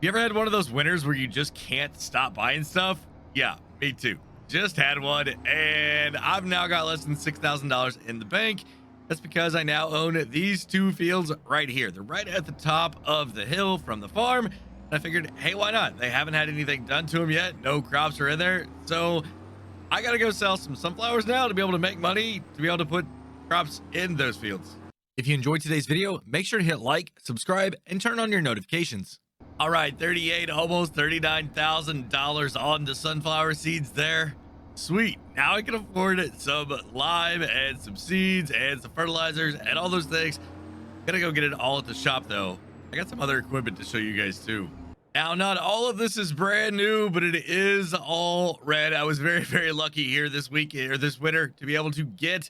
You ever had one of those winters where you just can't stop buying stuff? Yeah, me too. Just had one, and I've now got less than $6,000 in the bank. That's because I now own these two fields right here. They're right at the top of the hill from the farm. And I figured, hey, why not? They haven't had anything done to them yet. No crops are in there. So I got to go sell some sunflowers now to be able to make money, to be able to put crops in those fields. If you enjoyed today's video, make sure to hit like, subscribe, and turn on your notifications. All right, 38, almost $39,000 on the sunflower seeds there. Sweet. Now I can afford some lime and some seeds and some fertilizers and all those things. Gotta go get it all at the shop though. I got some other equipment to show you guys too. Now, not all of this is brand new, but it is all red. I was very, very lucky here this week or this winter to be able to get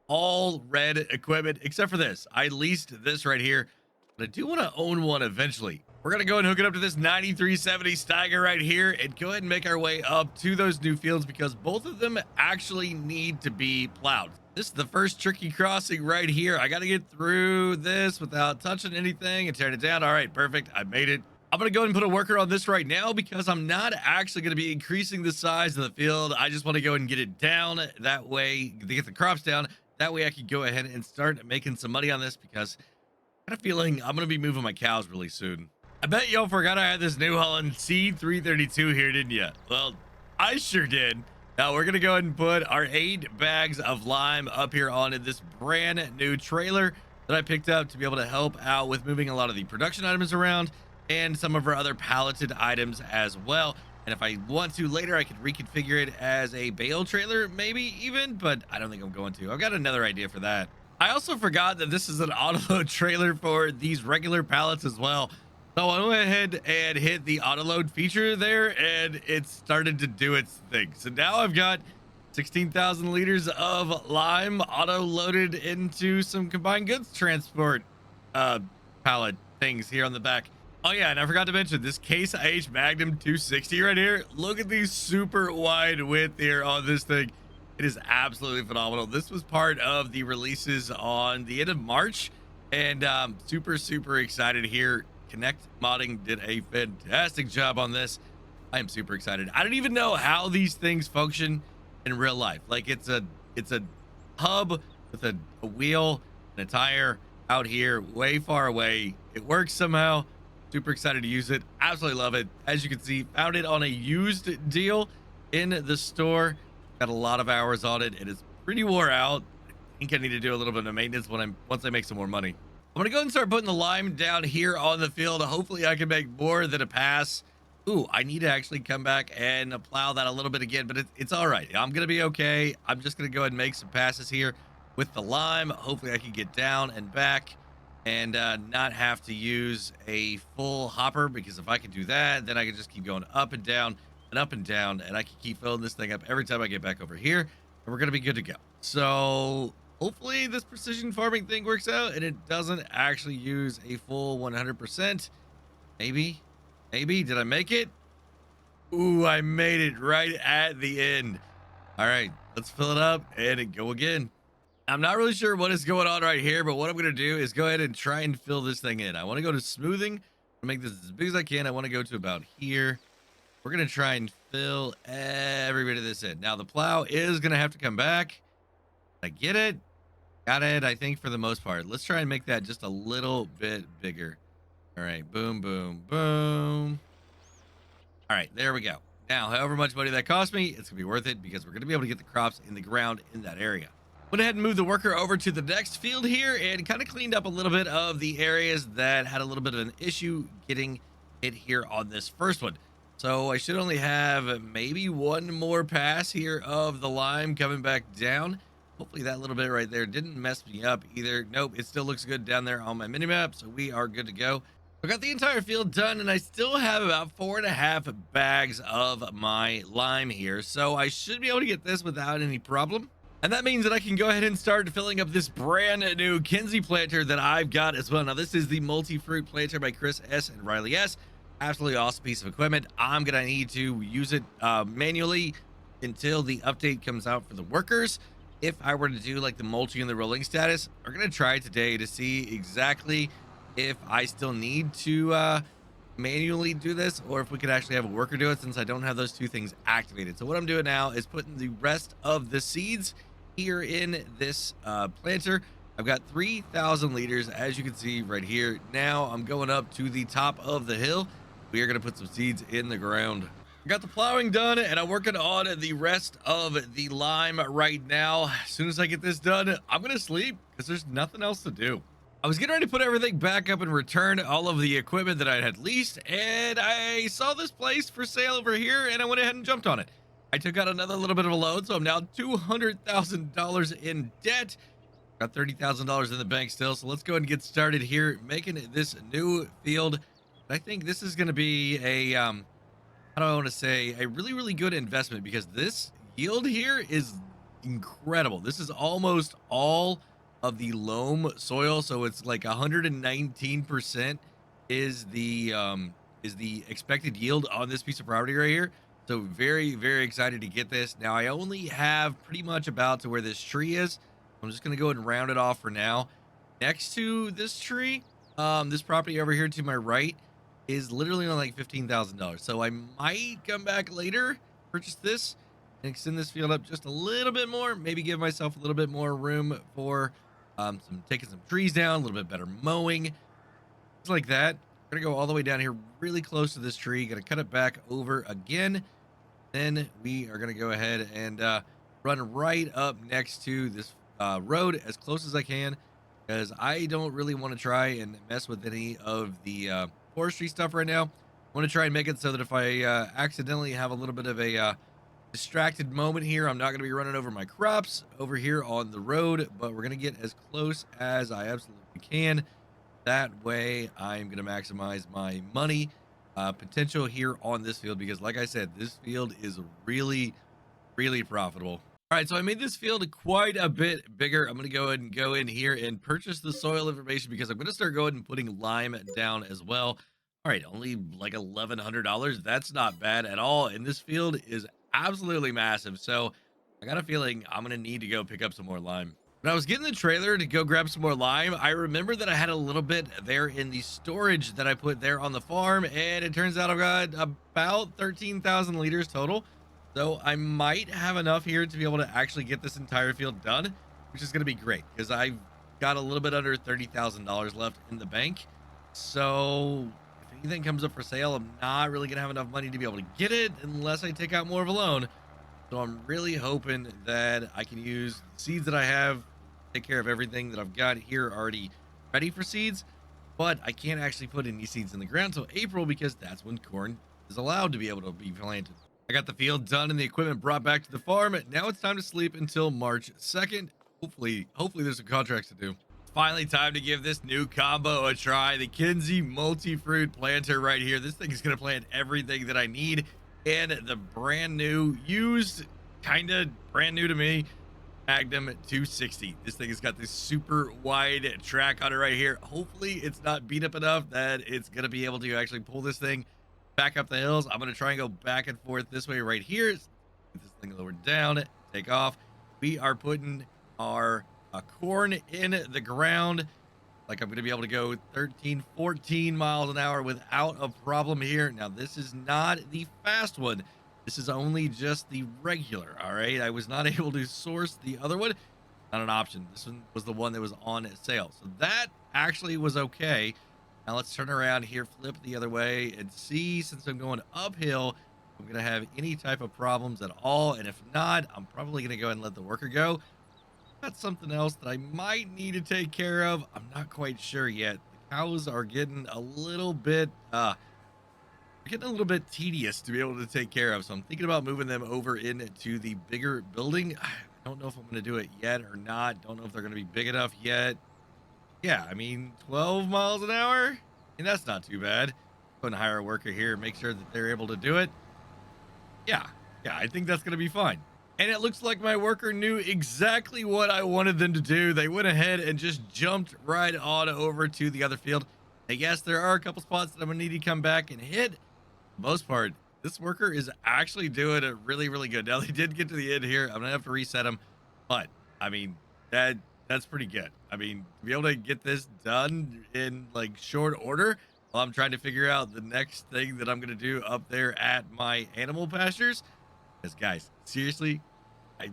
all red equipment, except for this. I leased this right here, but I do want to own one eventually. We're going to go and hook it up to this 9370 Steiger right here and go ahead and make our way up to those new fields because both of them actually need to be plowed. This is the first tricky crossing right here. I got to get through this without touching anything and tearing it down. All right, perfect. I made it. I'm going to go ahead and put a worker on this right now because I'm not actually going to be increasing the size of the field. I just want to go and get it down. That way, to get the crops down. That way I can go ahead and start making some money on this because I got a feeling I'm going to be moving my cows really soon. I bet y'all forgot I had this New Holland C332 here, didn't you? Well, I sure did. Now we're going to go ahead and put our 8 bags of lime up here on this brand new trailer that I picked up to be able to help out with moving a lot of the production items around and some of our other palleted items as well. And if I want to later, I could reconfigure it as a bale trailer, maybe even, but I don't think I'm going to. I've got another idea for that. I also forgot that this is an auto-load trailer for these regular pallets as well. So I went ahead and hit the auto-load feature there, and it started to do its thing. So now I've got 16,000 liters of lime auto-loaded into some combined goods transport pallet things here on the back. Oh yeah, and I forgot to mention this Case IH Magnum 260 right here. Look at the super wide width here on this thing. It is absolutely phenomenal. This was part of the releases on the end of March, and super excited here. Connect Modding did a fantastic job on this. I am super excited. I don't even know how these things function in real life. Like it's a hub with a wheel and a tire out here way far away. It works somehow. Super excited to use it. Absolutely love it. As you can see, found it on a used deal in the store. Got a lot of hours on it. It is pretty wore out. I think I need to do a little bit of maintenance once I make some more money. I'm gonna go ahead and start putting the lime down here on the field. Hopefully I can make more than a pass. Ooh, I need to actually come back and plow that a little bit again, but it's all right. I'm gonna be okay. I'm just gonna go ahead and make some passes here with the lime. Hopefully I can get down and back and not have to use a full hopper, because if I can do that, then I can just keep going up and down and up and down, and I can keep filling this thing up every time I get back over here, and we're gonna be good to go. So hopefully this precision farming thing works out and it doesn't actually use a full 100%. Maybe did I make it? Ooh, I made it right at the end. All right, let's fill it up and go again. I'm not really sure what is going on right here, but what I'm going to do is go ahead and try and fill this thing in. I want to go to smoothing, make this as big as I can. I want to go to about here. We're going to try and fill every bit of this in. Now the plow is going to have to come back. I get it. Got it, I think, for the most part. Let's try and make that just a little bit bigger. All right, boom. All right, there we go. Now, however much money that cost me, it's going to be worth it because we're going to be able to get the crops in the ground in that area. Went ahead and moved the worker over to the next field here and kind of cleaned up a little bit of the areas that had a little bit of an issue getting hit here on this first one. So I should only have maybe one more pass here of the lime coming back down. Hopefully that little bit right there didn't mess me up either. Nope, it still looks good down there on my mini map, so we are good to go. I got the entire field done, and I still have about 4.5 bags of my lime here, so I should be able to get this without any problem. And that means that I can go ahead and start filling up this brand new Kinsey planter that I've got as well. Now, this is the multi-fruit planter by Chris S. and Riley S. Absolutely awesome piece of equipment. I'm going to need to use it manually until the update comes out for the workers. If I were to do like the mulching and the rolling status, we're going to try today to see exactly if I still need to manually do this or if we could actually have a worker do it, since I don't have those two things activated. So what I'm doing now is putting the rest of the seeds here in this planter. I've got 3,000 liters, as you can see right here. Now I'm going up to the top of the hill. We are going to put some seeds in the ground. I got the plowing done and I'm working on the rest of the lime right now. As soon as I get this done, I'm going to sleep because there's nothing else to do. I was getting ready to put everything back up and return all of the equipment that I had leased, and I saw this place for sale over here, and I went ahead and jumped on it. I took out another little bit of a loan, so I'm now $200,000 in debt. Got $30,000 in the bank still, so let's go ahead and get started here, making this new field. I think this is going to be a, how do I want to say, a really, really good investment because this yield here is incredible. This is almost all of the loam soil, so it's like 119% is the expected yield on this piece of property right here. So very, very excited to get this. Now I only have pretty much about to where this tree is. I'm just gonna go ahead and round it off for now. Next to this tree, this property over here to my right is literally only like $15,000. So I might come back later, purchase this, and extend this field up just a little bit more. Maybe give myself a little bit more room for taking some trees down, a little bit better mowing, things like that. I'm gonna go all the way down here, really close to this tree. Gonna cut it back over again. Then we are gonna go ahead and run right up next to this road as close as I can, because I don't really want to try and mess with any of the forestry stuff right now. I want to try and make it so that if I accidentally have a little bit of a distracted moment here, I'm not going to be running over my crops over here on the road, but we're going to get as close as I absolutely can. That way I'm going to maximize my money potential here on this field, because like I said, this field is really, really profitable. All right, so I made this field quite a bit bigger. I'm going to go ahead and go in here and purchase the soil information because I'm going to start going and putting lime down as well. All right, only like $1,100. That's not bad at all. And this field is absolutely massive. So I got a feeling I'm going to need to go pick up some more lime. When I was getting the trailer to go grab some more lime, I remember that I had a little bit there in the storage that I put there on the farm. And it turns out I've got about 13,000 liters total. So I might have enough here to be able to actually get this entire field done, which is going to be great because I've got a little bit under $30,000 left in the bank. So if anything comes up for sale, I'm not really going to have enough money to be able to get it unless I take out more of a loan. So I'm really hoping that I can use the seeds that I have, take care of everything that I've got here already ready for seeds. But I can't actually put any seeds in the ground until April because that's when corn is allowed to be able to be planted. I got the field done and the equipment brought back to the farm. Now it's time to sleep until March 2nd. Hopefully there's some contracts to do. It's finally time to give this new combo a try. The Kinsey multi-fruit planter right here. This thing is going to plant everything that I need. And the brand new, used, kind of brand new to me, Magnum 260. This thing has got this super wide track on it right here. Hopefully it's not beat up enough that it's going to be able to actually pull this thing back up the hills. I'm going to try and go back and forth this way right here. Get this thing lowered down, take off. We are putting our corn in the ground. Like I'm going to be able to go 13, 14 miles an hour without a problem here. Now, this is not the fast one. This is only just the regular. All right. I was not able to source the other one. Not an option. This one was the one that was on sale. So that actually was okay. Now let's turn around here, flip the other way, and see, since I'm going uphill, I'm going to have any type of problems at all. And if not, I'm probably going to go ahead and let the worker go. That's something else that I might need to take care of. I'm not quite sure yet. The cows are getting a little bit, tedious to be able to take care of. So I'm thinking about moving them over into the bigger building. I don't know if I'm going to do it yet or not. Don't know if they're going to be big enough yet. Yeah, I mean, 12 miles an hour, and that's not too bad. Go and hire a worker here, make sure that they're able to do it. Yeah, I think that's going to be fine. And it looks like my worker knew exactly what I wanted them to do. They went ahead and just jumped right on over to the other field. I guess there are a couple spots that I'm going to need to come back and hit. For the most part, this worker is actually doing it really, really good. Now, they did get to the end here. I'm going to have to reset them. But, I mean, that's pretty good. I mean, to be able to get this done in like short order, while I'm trying to figure out the next thing that I'm going to do up there at my animal pastures. Because, guys, seriously, I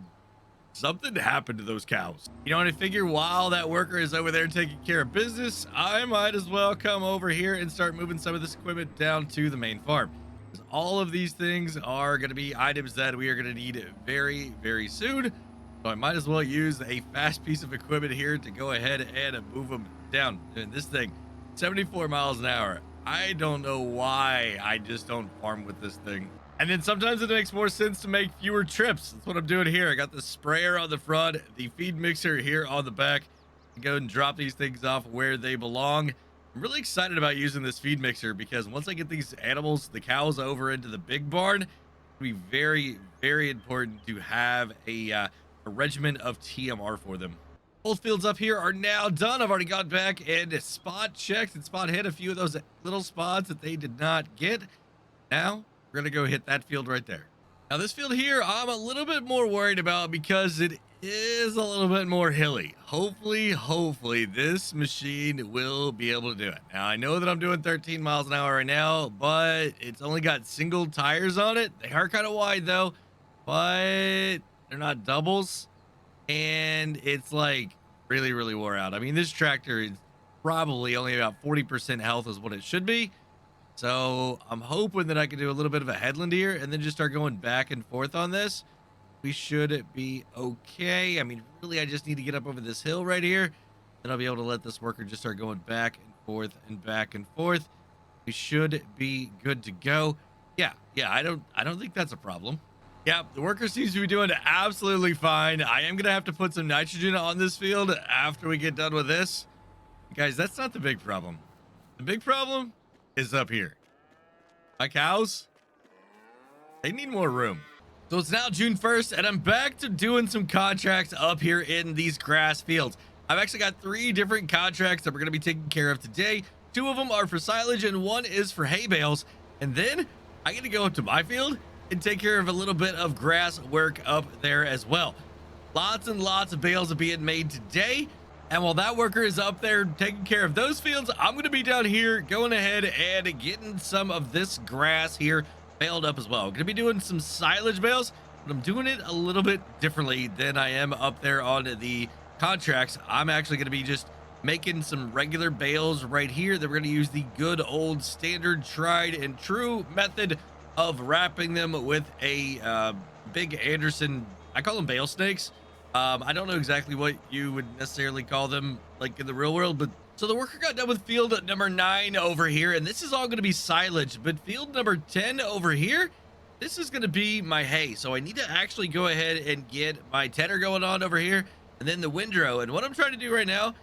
something happened to those cows. You know, and I figure while that worker is over there taking care of business, I might as well come over here and start moving some of this equipment down to the main farm. Because all of these things are going to be items that we are going to need very, very soon. So I might as well use a fast piece of equipment here to go ahead and move them down. And this thing, 74 miles an hour. I don't know why I just don't farm with this thing. And then sometimes it makes more sense to make fewer trips. That's what I'm doing here. I got the sprayer on the front, the feed mixer here on the back. Go and drop these things off where they belong. I'm really excited about using this feed mixer because once I get these animals, the cows, over into the big barn, it'll be very, very important to have a regimen of TMR for them. Both fields up here are now done. I've already got back and spot checked and spot hit a few of those little spots that they did not get. Now we're gonna go hit that field right there. Now this field here, I'm a little bit more worried about because it is a little bit more hilly. Hopefully this machine will be able to do it. Now I know that I'm doing 13 miles an hour right now, but it's only got single tires on it. They are kind of wide though, but they're not doubles. And it's like really, really wore out. I mean, this tractor is probably only about 40% health is what it should be. So I'm hoping that I can do a little bit of a headland here and then just start going back and forth on this. We should be okay. I mean, really, I just need to get up over this hill right here. Then I'll be able to let this worker just start going back and forth and back and forth. We should be good to go. Yeah, I don't think that's a problem. Yeah, the worker seems to be doing absolutely fine. I am going to have to put some nitrogen on this field after we get done with this. Guys, that's not the big problem. The big problem is up here. My cows, they need more room. So it's now June 1st, and I'm back to doing some contracts up here in these grass fields. I've actually got 3 different contracts that we're going to be taking care of today. 2 of them are for silage, and 1 is for hay bales. And then I get to go up to my field and take care of a little bit of grass work up there as well. Lots and lots of bales are being made today. And while that worker is up there taking care of those fields, I'm going to be down here going ahead and getting some of this grass here baled up as well. I'm going to be doing some silage bales, but I'm doing it a little bit differently than I am up there on the contracts. I'm actually going to be just making some regular bales right here that we're going to use the good old standard tried and true method of wrapping them with a big Anderson, I call them bale snakes. I don't know exactly what you would necessarily call them like in the real world, but so the worker got done with field number 9 over here, and this is all going to be silage, but field number 10 over here, this is going to be my hay. So I need to actually go ahead and get my tedder going on over here and then the windrow. And what I'm trying to do right now,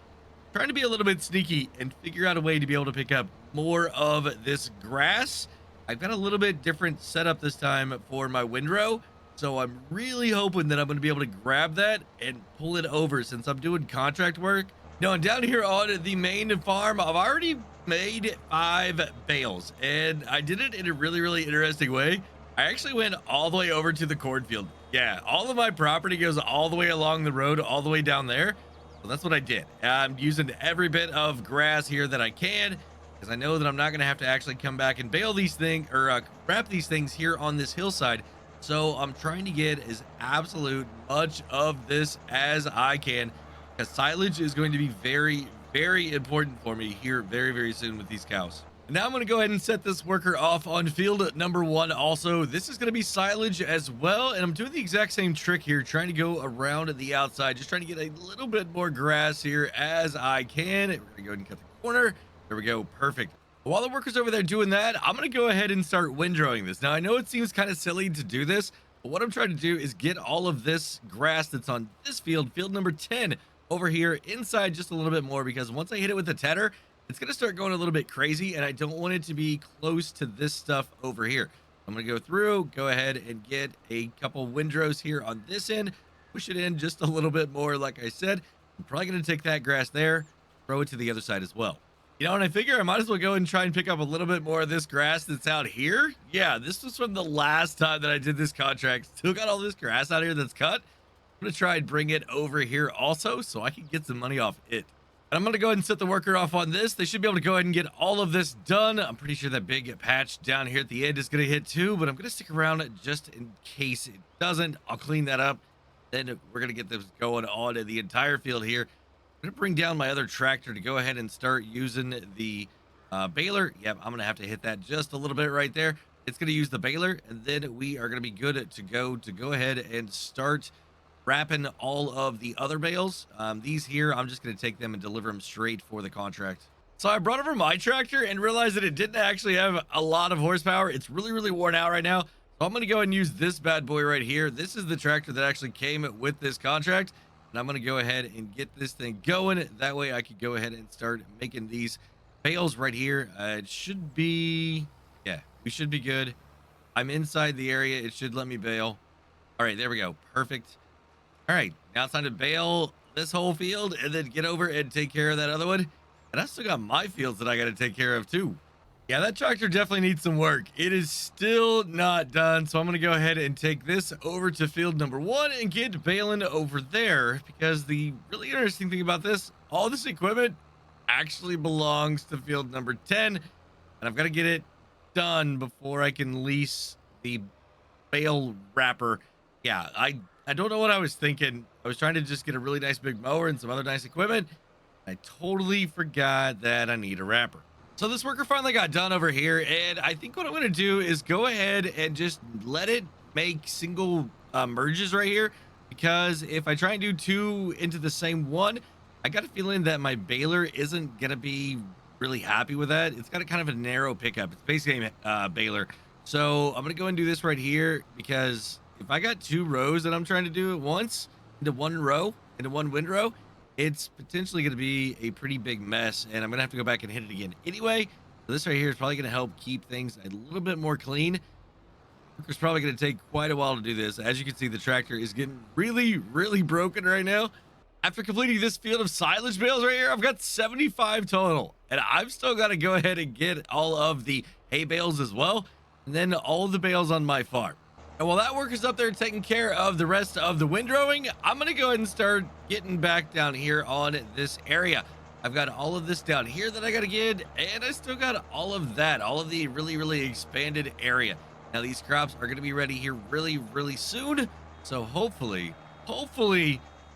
trying to be a little bit sneaky and figure out a way to be able to pick up more of this grass. I've got a little bit different setup this time for my windrow, so I'm really hoping that I'm going to be able to grab that and pull it over since I'm doing contract work. Now, and down here on the main farm, I've already made 5 bales, and I did it in a really, really interesting way. I actually went all the way over to the cornfield. Yeah, all of my property goes all the way along the road, all the way down there. So that's what I did. I'm using every bit of grass here that I can, because I know that I'm not going to have to actually come back and bale these things or wrap these things here on this hillside. So I'm trying to get as absolute much of this as I can, because silage is going to be very, very important for me here very, very soon with these cows. Now I'm going to go ahead and set this worker off on field number 1 also. This is going to be silage as well, and I'm doing the exact same trick here, trying to go around the outside, just trying to get a little bit more grass here as I can. We're going to go ahead and cut the corner. There we go. Perfect. While the worker's over there doing that, I'm going to go ahead and start windrowing this. Now, I know it seems kind of silly to do this, but what I'm trying to do is get all of this grass that's on this field, field number 10, over here inside just a little bit more, because once I hit it with the tedder, it's going to start going a little bit crazy, and I don't want it to be close to this stuff over here. I'm going to go through, go ahead and get a couple windrows here on this end, push it in just a little bit more. Like I said, I'm probably going to take that grass there, throw it to the other side as well. You know, and I figure I might as well go and try and pick up a little bit more of this grass that's out here. Yeah, this was from the last time that I did this contract. Still got all this grass out here that's cut. I'm going to try and bring it over here also so I can get some money off it. And I'm going to go ahead and set the worker off on this. They should be able to go ahead and get all of this done. I'm pretty sure that big patch down here at the end is going to hit too, but I'm going to stick around just in case it doesn't. I'll clean that up. Then we're going to get this going on in the entire field here. I'm going to bring down my other tractor to go ahead and start using the baler. Yep, I'm going to have to hit that just a little bit right there. It's going to use the baler, and then we are going to be good to go ahead and start wrapping all of the other bales. These here, I'm just going to take them and deliver them straight for the contract. So I brought over my tractor and realized that it didn't actually have a lot of horsepower. It's really worn out right now. So I'm going to go ahead and use this bad boy right here. This is the tractor that actually came with this contract. And I'm going to go ahead and get this thing going. That way I could go ahead and start making these bales right here. It should be, yeah, we should be good. I'm inside the area. It should let me bale. All right, there we go. Perfect. All right, now it's time to bale this whole field and then get over and take care of that other one. And I still got my fields that I got to take care of too. Yeah, that tractor definitely needs some work. It is still not done. So I'm going to go ahead and take this over to field number 1 and get baling over there, because the really interesting thing about this, all this equipment actually belongs to field number 10. And I've got to get it done before I can lease the bale wrapper. Yeah, I don't know what I was thinking. I was trying to just get a really nice big mower and some other nice equipment. I totally forgot that I need a wrapper. So this worker finally got done over here, and I think what I'm going to do is go ahead and just let it make single merges right here, because if I try and do 2 into the same one, I got a feeling that my baler isn't going to be really happy with that. It's got a kind of a narrow pickup. It's basically a baler. So I'm going to go and do this right here, because if I got 2 rows that I'm trying to do at once into one row, into one windrow, it's potentially going to be a pretty big mess, and I'm going to have to go back and hit it again anyway. So this right here is probably going to help keep things a little bit more clean. It's probably going to take quite a while to do this. As you can see, the tractor is getting really broken right now. After completing this field of silage bales right here, I've got 75 total, and I've still got to go ahead and get all of the hay bales as well, and then all of the bales on my farm. And while that worker's up there taking care of the rest of the windrowing, I'm going to go ahead and start getting back down here on this area. I've got all of this down here that I got to get, and I still got all of that, all of the really expanded area. Now these crops are going to be ready here really soon. So hopefully I'm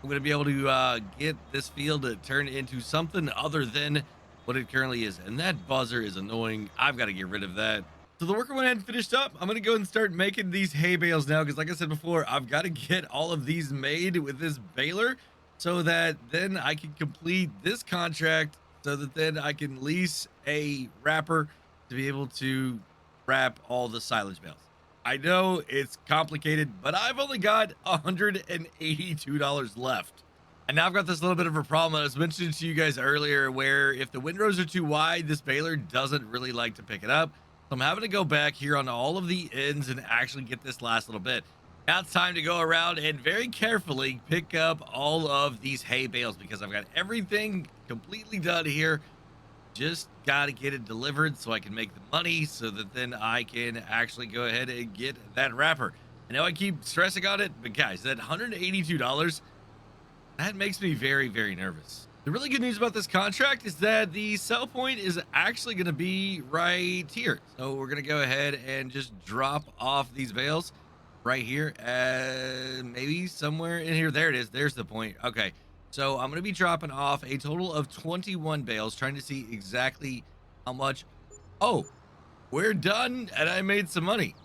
going to be able to get this field to turn into something other than what it currently is. And that buzzer is annoying. I've got to get rid of that. So the worker went ahead and finished up. I'm going to go and start making these hay bales now, because like I said before, I've got to get all of these made with this baler so that then I can complete this contract, so that then I can lease a wrapper to be able to wrap all the silage bales. I know it's complicated, but I've only got $182 left. And now I've got this little bit of a problem that I was mentioning to you guys earlier, where if the windrows are too wide, this baler doesn't really like to pick it up. So I'm having to go back here on all of the ends and actually get this last little bit. Now it's time to go around and very carefully pick up all of these hay bales, because I've got everything completely done here. Just got to get it delivered so I can make the money, so that then I can actually go ahead and get that wrapper. I know I keep stressing on it, but guys, that $182, that makes me very nervous. The really good news about this contract is that the sell point is actually going to be right here. So we're going to go ahead and just drop off these bales right here. Maybe somewhere in here. There it is. There's the point. Okay. So I'm going to be dropping off a total of 21 bales, trying to see exactly how much. Oh, we're done, and I made some money.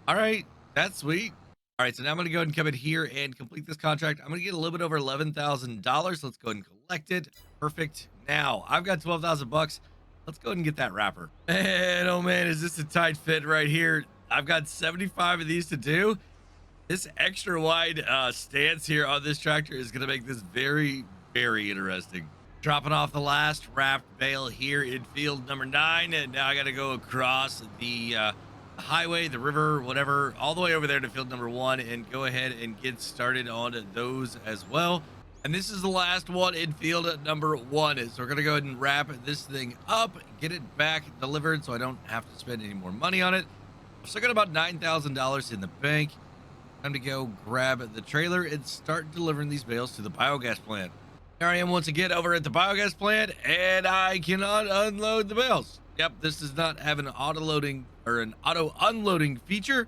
All right. That's sweet. All right, so now I'm going to go ahead and come in here and complete this contract. I'm going to get a little bit over $11,000. Let's go ahead and collect it. Perfect. Now I've got 12,000 bucks. Let's go ahead and get that wrapper. And oh man, is this a tight fit right here? I've got 75 of these to do. This extra wide stance here on this tractor is going to make this very interesting. Dropping off the last wrapped bale here in field number 9, and now I got to go across the highway, the river, whatever, all the way over there to field number 1 and go ahead and get started on those as well. And this is the last one in field number 1. So we're gonna go ahead and wrap this thing up, get it back delivered so I don't have to spend any more money on it. I've still got about $9,000 in the bank. Time to go grab the trailer and start delivering these bales to the biogas plant. Here I am once again over at the biogas plant, and I cannot unload the bales. Yep, this does not have an auto loading or an auto unloading feature.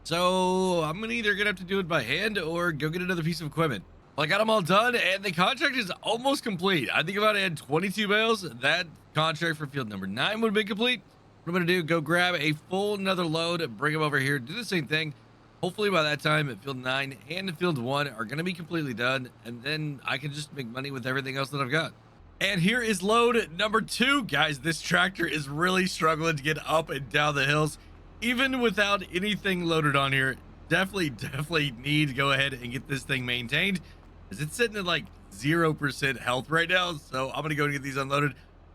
So I'm either gonna have to do it by hand or go get another piece of equipment. Well, I got them all done, and the contract is almost complete. I think if I had 22 bales, that contract for field number 9 would be complete. What I'm gonna do, go grab a full another load, bring them over here, do the same thing. Hopefully by that time, field 9 and field 1 are gonna be completely done, and then I can just make money with everything else that I've got. And here is load number 2. Guys, this tractor is really struggling to get up and down the hills. Even without anything loaded on here, definitely need to go ahead and get this thing maintained, because it's sitting at like 0% health right now. So I'm gonna go and get these unloaded.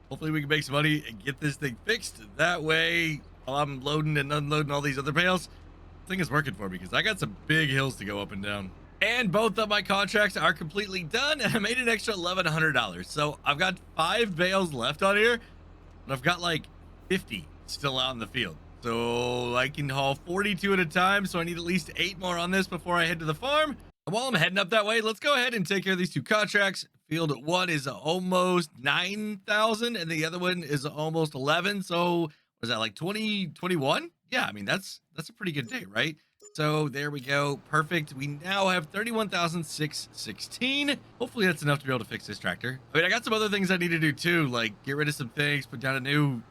Hopefully we can make some money and get this thing fixed. That way, while I'm loading and unloading all these other bales, this thing is working for me, because I got some big hills to go up and down. And both of my contracts are completely done, and I made an extra $1,100. So I've got 5 bales left on here, and I've got like 50 still out in the field. So I can haul 42 at a time. So I need at least 8 more on this before I head to the farm. And while I'm heading up that way, let's go ahead and take care of these 2 contracts. Field 1 is almost 9,000 and the other one is almost 11. So was that like 21? Yeah, I mean, that's a pretty good day, right? So there we go. Perfect. We now have 31,616. Hopefully that's enough to be able to fix this tractor. I mean, I got some other things I need to do too, like get rid of some things, put down a new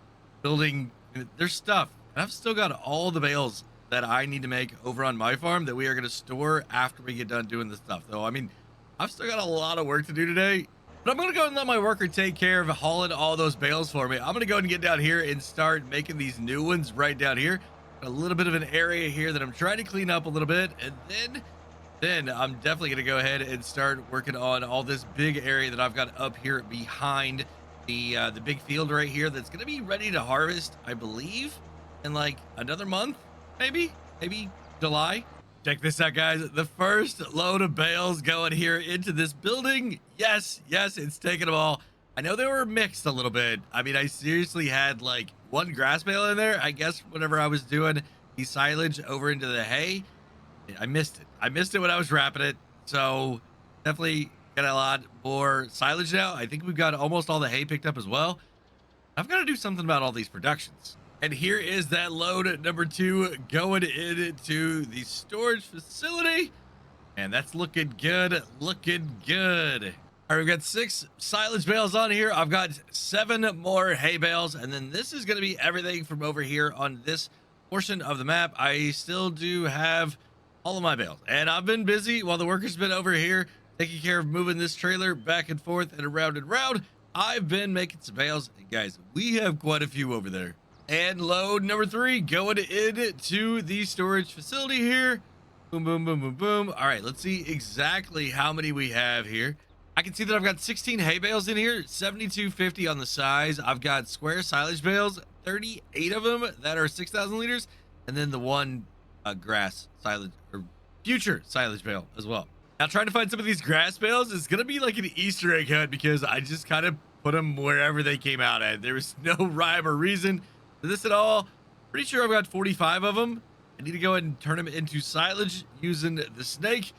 building. There's stuff. I've still got all the bales that I need to make over on my farm that we are going to store after we get done doing this stuff. So, I mean, I've still got a lot of work to do today, but I'm going to go and let my worker take care of hauling all those bales for me. I'm going to go and get down here and start making these new ones right down here. A little bit of an area here that I'm trying to clean up a little bit. And then I'm definitely going to go ahead and start working on all this big area that I've got up here behind the big field right here. That's going to be ready to harvest, I believe, in like another month, maybe July. Check this out, guys. The first load of bales going here into this building. Yes, it's taking them all. I know they were mixed a little bit. I mean, I seriously had like 1 grass bale in there. I guess whenever I was doing the silage over into the hay, I missed it when I was wrapping it. So definitely got a lot more silage now. I think we've got almost all the hay picked up as well. I've got to do something about all these productions. And here is that load number 2 going into the storage facility. And that's looking good, All right, we've got 6 silage bales on here. I've got 7 more hay bales. And then this is going to be everything from over here on this portion of the map. I still do have all of my bales. And I've been busy while the workers been over here taking care of moving this trailer back and forth and around. I've been making some bales. And guys, we have quite a few over there. And load number 3 going into the storage facility here. Boom. All right, let's see exactly how many we have here. I can see that I've got 16 hay bales in here, 7250 on the size. I've got square silage bales, 38 of them that are 6,000 liters, and then the 1 grass silage or future silage bale as well. Now, trying to find some of these grass bales is gonna be like an Easter egg hunt, because I just kind of put them wherever they came out at. There was no rhyme or reason to this at all. Pretty sure I've got 45 of them. I need to go ahead and turn them into silage using the snake.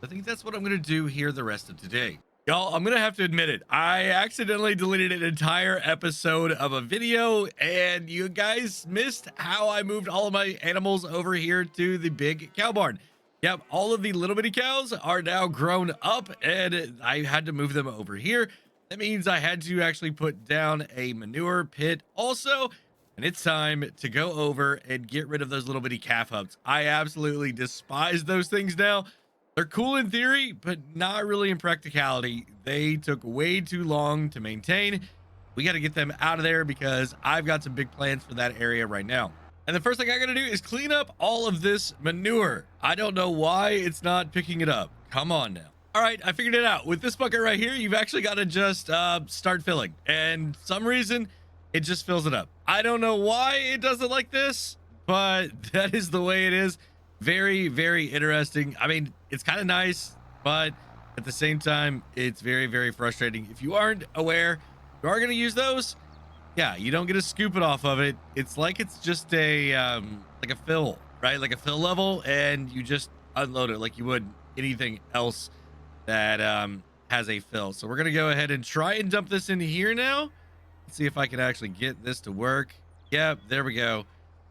I think that's what I'm gonna do here the rest of today. Y'all, I'm gonna have to admit it. I accidentally deleted an entire episode of a video, and you guys missed how I moved all of my animals over here to the big cow barn. Yep, all of the little bitty cows are now grown up, and I had to move them over here. That means I had to actually put down a manure pit also, and it's time to go over and get rid of those little bitty calf hubs. I absolutely despise those things now. They're cool in theory, but not really in practicality. They took way too long to maintain. We got to get them out of there, because I've got some big plans for that area right now. And the first thing I got to do is clean up all of this manure. I don't know why it's not picking it up. Come on now. All right, I figured it out. With this bucket right here, you've actually got to just start filling. And some reason, it just fills it up. I don't know why it does it like this, but that is the way it is. Very interesting. I mean, it's kind of nice, but at the same time, it's very frustrating. If you aren't aware, you are going to use those. Yeah, you don't get to scoop it off of it. It's like it's just a like a fill, right? Like a fill level, and you just unload it like you would anything else that has a fill. So we're gonna go ahead and try and dump this in here now. Let's see if I can actually get this to work. Yep, there we go.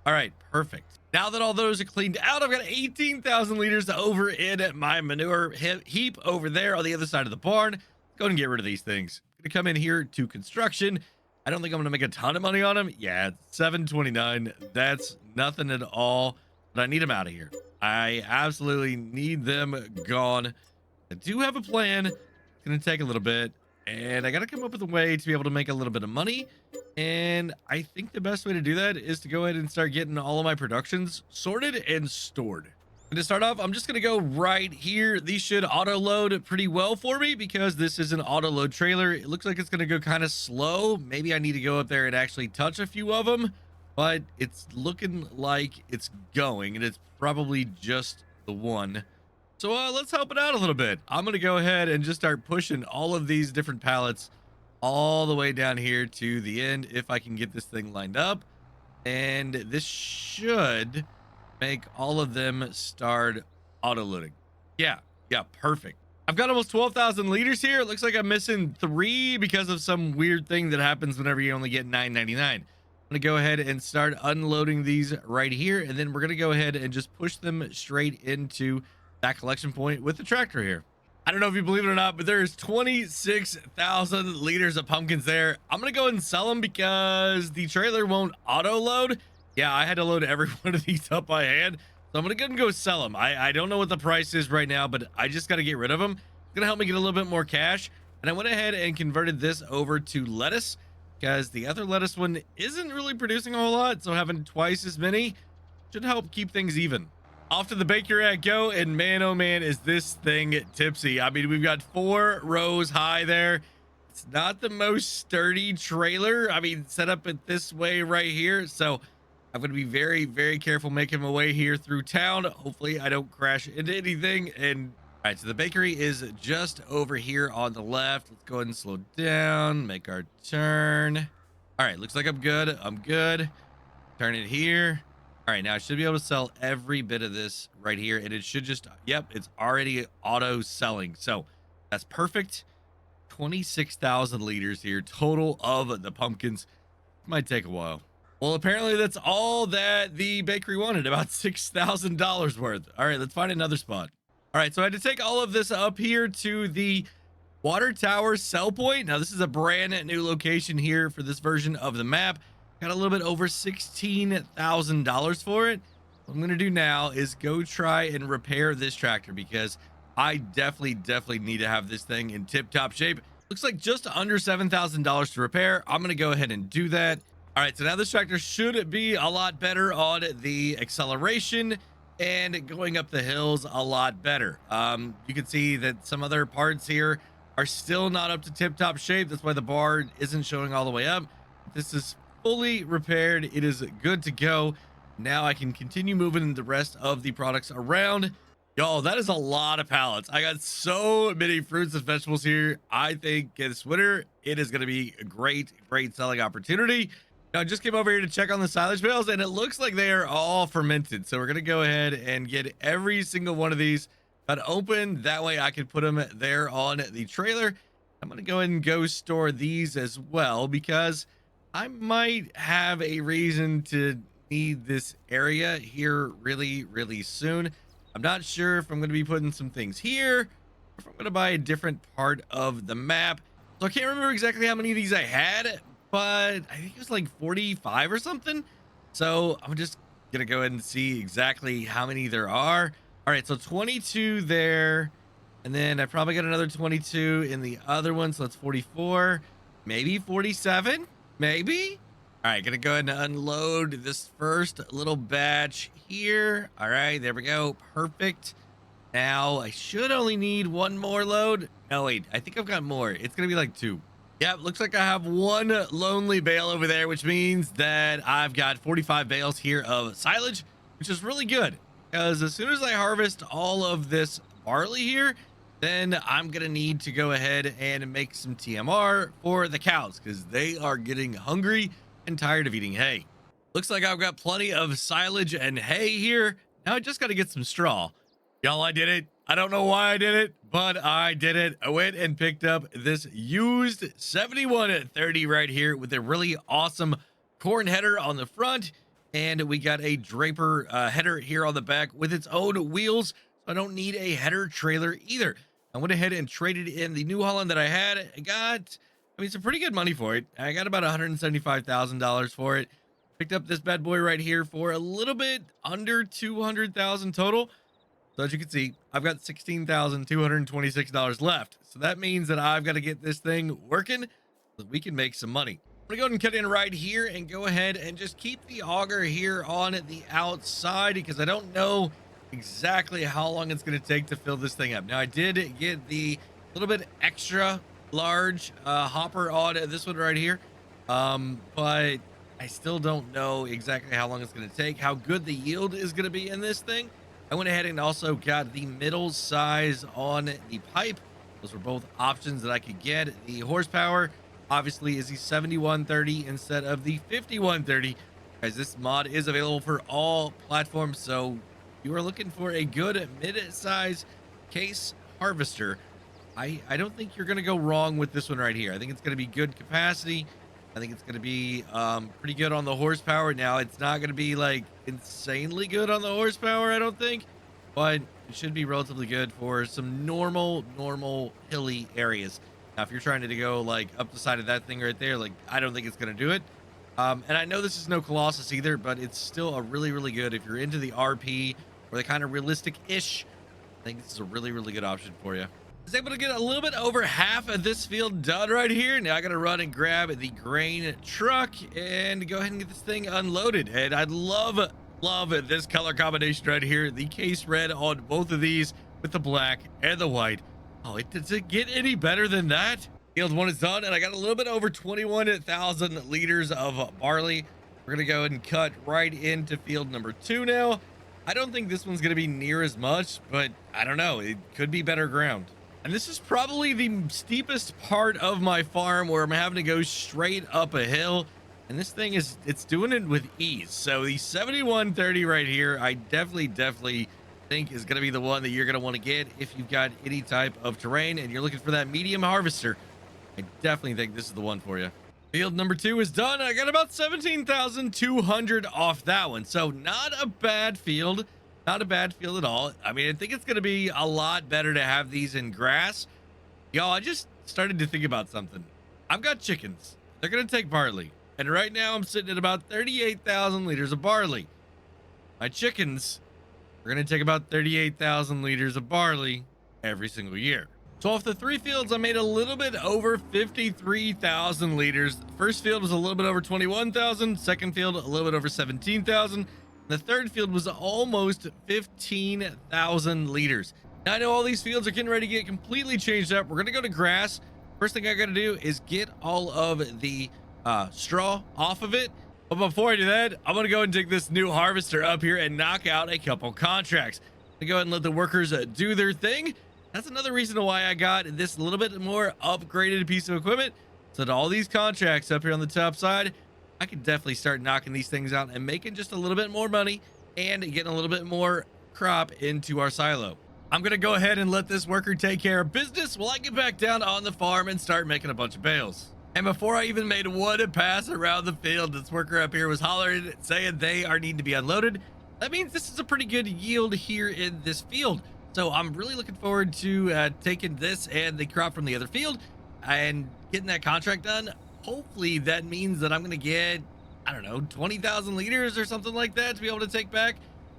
All right, perfect. Now that all those are cleaned out, I've got 18,000 liters over in my manure heap over there on the other side of the barn. Let's go and get rid of these things. I'm gonna come in here to construction. I don't think I'm gonna make a ton of money on them. Yeah, 729. That's nothing at all, but I need them out of here. I absolutely need them gone. I do have a plan. It's gonna take a little bit, and I gotta come up with a way to be able to make a little bit of money. And I think the best way to do that is to go ahead and start getting all of my productions sorted and stored. And to start off, I'm just gonna go right here. These should auto load pretty well for me because this is an auto load trailer. It looks like it's gonna go kind of slow. Maybe I need to go up there and actually touch a few of them, but it's looking like it's going, and it's probably just the one. So let's help it out a little bit. I'm gonna go ahead and just start pushing all of these different pallets all the way down here to the end if I can get this thing lined up. And this should make all of them start auto loading. Yeah, perfect. I've got almost 12,000 liters here. It looks like I'm missing 3 because of some weird thing that happens whenever you only get 9.99. I'm gonna go ahead and start unloading these right here, and then we're gonna go ahead and just push them straight into that collection point with the tractor here. I don't know if you believe it or not, but there's 26,000 liters of pumpkins there. I'm gonna go ahead and sell them because the trailer won't auto load. Yeah, I had to load every one of these up by hand, so I'm gonna go ahead and go sell them. I don't know what the price is right now, but I just got to get rid of them. It's gonna help me get a little bit more cash. And I went ahead and converted this over to lettuce because the other lettuce one isn't really producing a whole lot, so having twice as many should help keep things even. Off to the bakery I go, and man, oh man, is this thing tipsy. I mean, we've got 4 rows high there. It's not the most sturdy trailer. I mean, set up it this way right here. So I'm going to be very, very careful making my way here through town. Hopefully I don't crash into anything. And all right, so the bakery is just over here on the left. Let's go ahead and slow down, make our turn. All right, looks like I'm good. I'm good. Turn it here. All right, now I should be able to sell every bit of this right here, and it should just, yep, it's already auto selling. So that's perfect. 26,000 liters here total of the pumpkins. Might take a while. Well, apparently that's all that the bakery wanted, about $6,000 worth. All right, let's find another spot. All right, so I had to take all of this up here to the water tower sell point. Now, this is a brand new location here for this version of the map. Got a little bit over $16,000 for it. What I'm gonna do now is go try and repair this tractor because I definitely need to have this thing in tip-top shape. Looks like just under $7,000 to repair. I'm gonna go ahead and do that. All right, so now this tractor should be a lot better on the acceleration and going up the hills a lot better. You can see that some other parts here are still not up to tip-top shape. That's why the bar isn't showing all the way up. This is fully repaired. It is good to go. Now I can continue moving the rest of the products around. Y'all, that is a lot of pallets. I got so many fruits and vegetables here. I think this winter it is going to be a great selling opportunity. Now I just came over here to check on the silage bales, and it looks like they are all fermented. So we're going to go ahead and get every single one of these cut open. That way I can put them there on the trailer. I'm going to go ahead and go store these as well because I might have a reason to need this area here really soon. I'm not sure if I'm going to be putting some things here or if I'm going to buy a different part of the map. So I can't remember exactly how many of these I had, but I think it was like 45 or something. So I'm just going to go ahead and see exactly how many there are. All right, so 22 there. And then I probably got another 22 in the other one. So that's 44, maybe 47. Maybe. All right, gonna go ahead and unload this first little batch here. All right, there we go. Perfect. Now I should only need one more load. No, wait, I think I've got more. It's gonna be like 2. Yep, looks like I have 1 lonely bale over there, which means that I've got 45 bales here of silage, which is really good because as soon as I harvest all of this barley here, then I'm gonna need to go ahead and make some TMR for the cows because they are getting hungry and tired of eating hay. Looks like I've got plenty of silage and hay here. Now I just got to get some straw. Y'all, I did it. I don't know why I did it, but I did it. I went and picked up this used 7130 right here with a really awesome corn header on the front. And we got a Draper header here on the back with its own wheels. So I don't need a header trailer either. I went ahead and traded in the New Holland that I had. I mean, some pretty good money for it. I got about $175,000 for it. Picked up this bad boy right here for a little bit under 200,000 total. So as you can see, I've got $16,226 left. So that means that I've got to get this thing working so that we can make some money. I'm gonna go ahead and cut in right here and go ahead and just keep the auger here on the outside because I don't know exactly how long it's going to take to fill this thing up. Now I did get the little bit extra large hopper on this one right here, but I still don't know exactly how long it's going to take, how good the yield is going to be in this thing. I went ahead and also got the middle size on the pipe. Those were both options that I could get. The horsepower obviously is the 7130 instead of the 5130. Guys, this mod is available for all platforms, so if you are looking for a good mid-size case harvester, I don't think you're going to go wrong with this one right here. I think it's going to be good capacity. I think it's going to be pretty good on the horsepower. Now, it's not going to be like insanely good on the horsepower, I don't think, but it should be relatively good for some normal hilly areas. Now, if you're trying to go like up the side of that thing right there, like I don't think it's going to do it. And I know this is no Colossus either, but it's still a really good if you're into the RP or the kind of realistic-ish. I think this is a really good option for you. I was able to get a little bit over half of this field done right here. Now I gotta run and grab the grain truck and go ahead and get this thing unloaded. And I love this color combination right here, the case red on both of these with the black and the white. Oh, does it get any better than that? Field 1 is done, and I got a little bit over 21,000 liters of barley. We're gonna go ahead and cut right into field number 2 now. I don't think this one's gonna be near as much, but I don't know, it could be better ground. And this is probably the steepest part of my farm where I'm having to go straight up a hill. And this thing it's doing it with ease. So the 7130 right here, I definitely think is going to be the one that you're going to want to get if you've got any type of terrain and you're looking for that medium harvester. I definitely think this is the one for you. Field number 2 is done. I got about 17,200 off that one. So not a bad field. Not a bad field at all. I mean, I think it's going to be a lot better to have these in grass. Y'all, I just started to think about something. I've got chickens. They're going to take barley. And right now I'm sitting at about 38,000 liters of barley. My chickens are going to take about 38,000 liters of barley every single year. So off the 3 fields, I made a little bit over 53,000 liters. First field was a little bit over 21,000. Second field, a little bit over 17,000. The third field was almost 15,000 liters. Now I know all these fields are getting ready to get completely changed up. We're going to go to grass. First thing I got to do is get all of the straw off of it. But before I do that, I'm going to go and take this new harvester up here and knock out a couple contracts. I'm going to go ahead and let the workers do their thing. That's another reason why I got this little bit more upgraded piece of equipment. So that all these contracts up here on the top side, I could definitely start knocking these things out and making just a little bit more money and getting a little bit more crop into our silo. I'm going to go ahead and let this worker take care of business while I get back down on the farm and start making a bunch of bales. And before I even made one pass around the field, this worker up here was hollering, saying they are needing to be unloaded. That means this is a pretty good yield here in this field. So I'm really looking forward to taking this and the crop from the other field and getting that contract done. Hopefully that means that I'm going to get, I don't know, 20,000 liters or something like that to be able to take back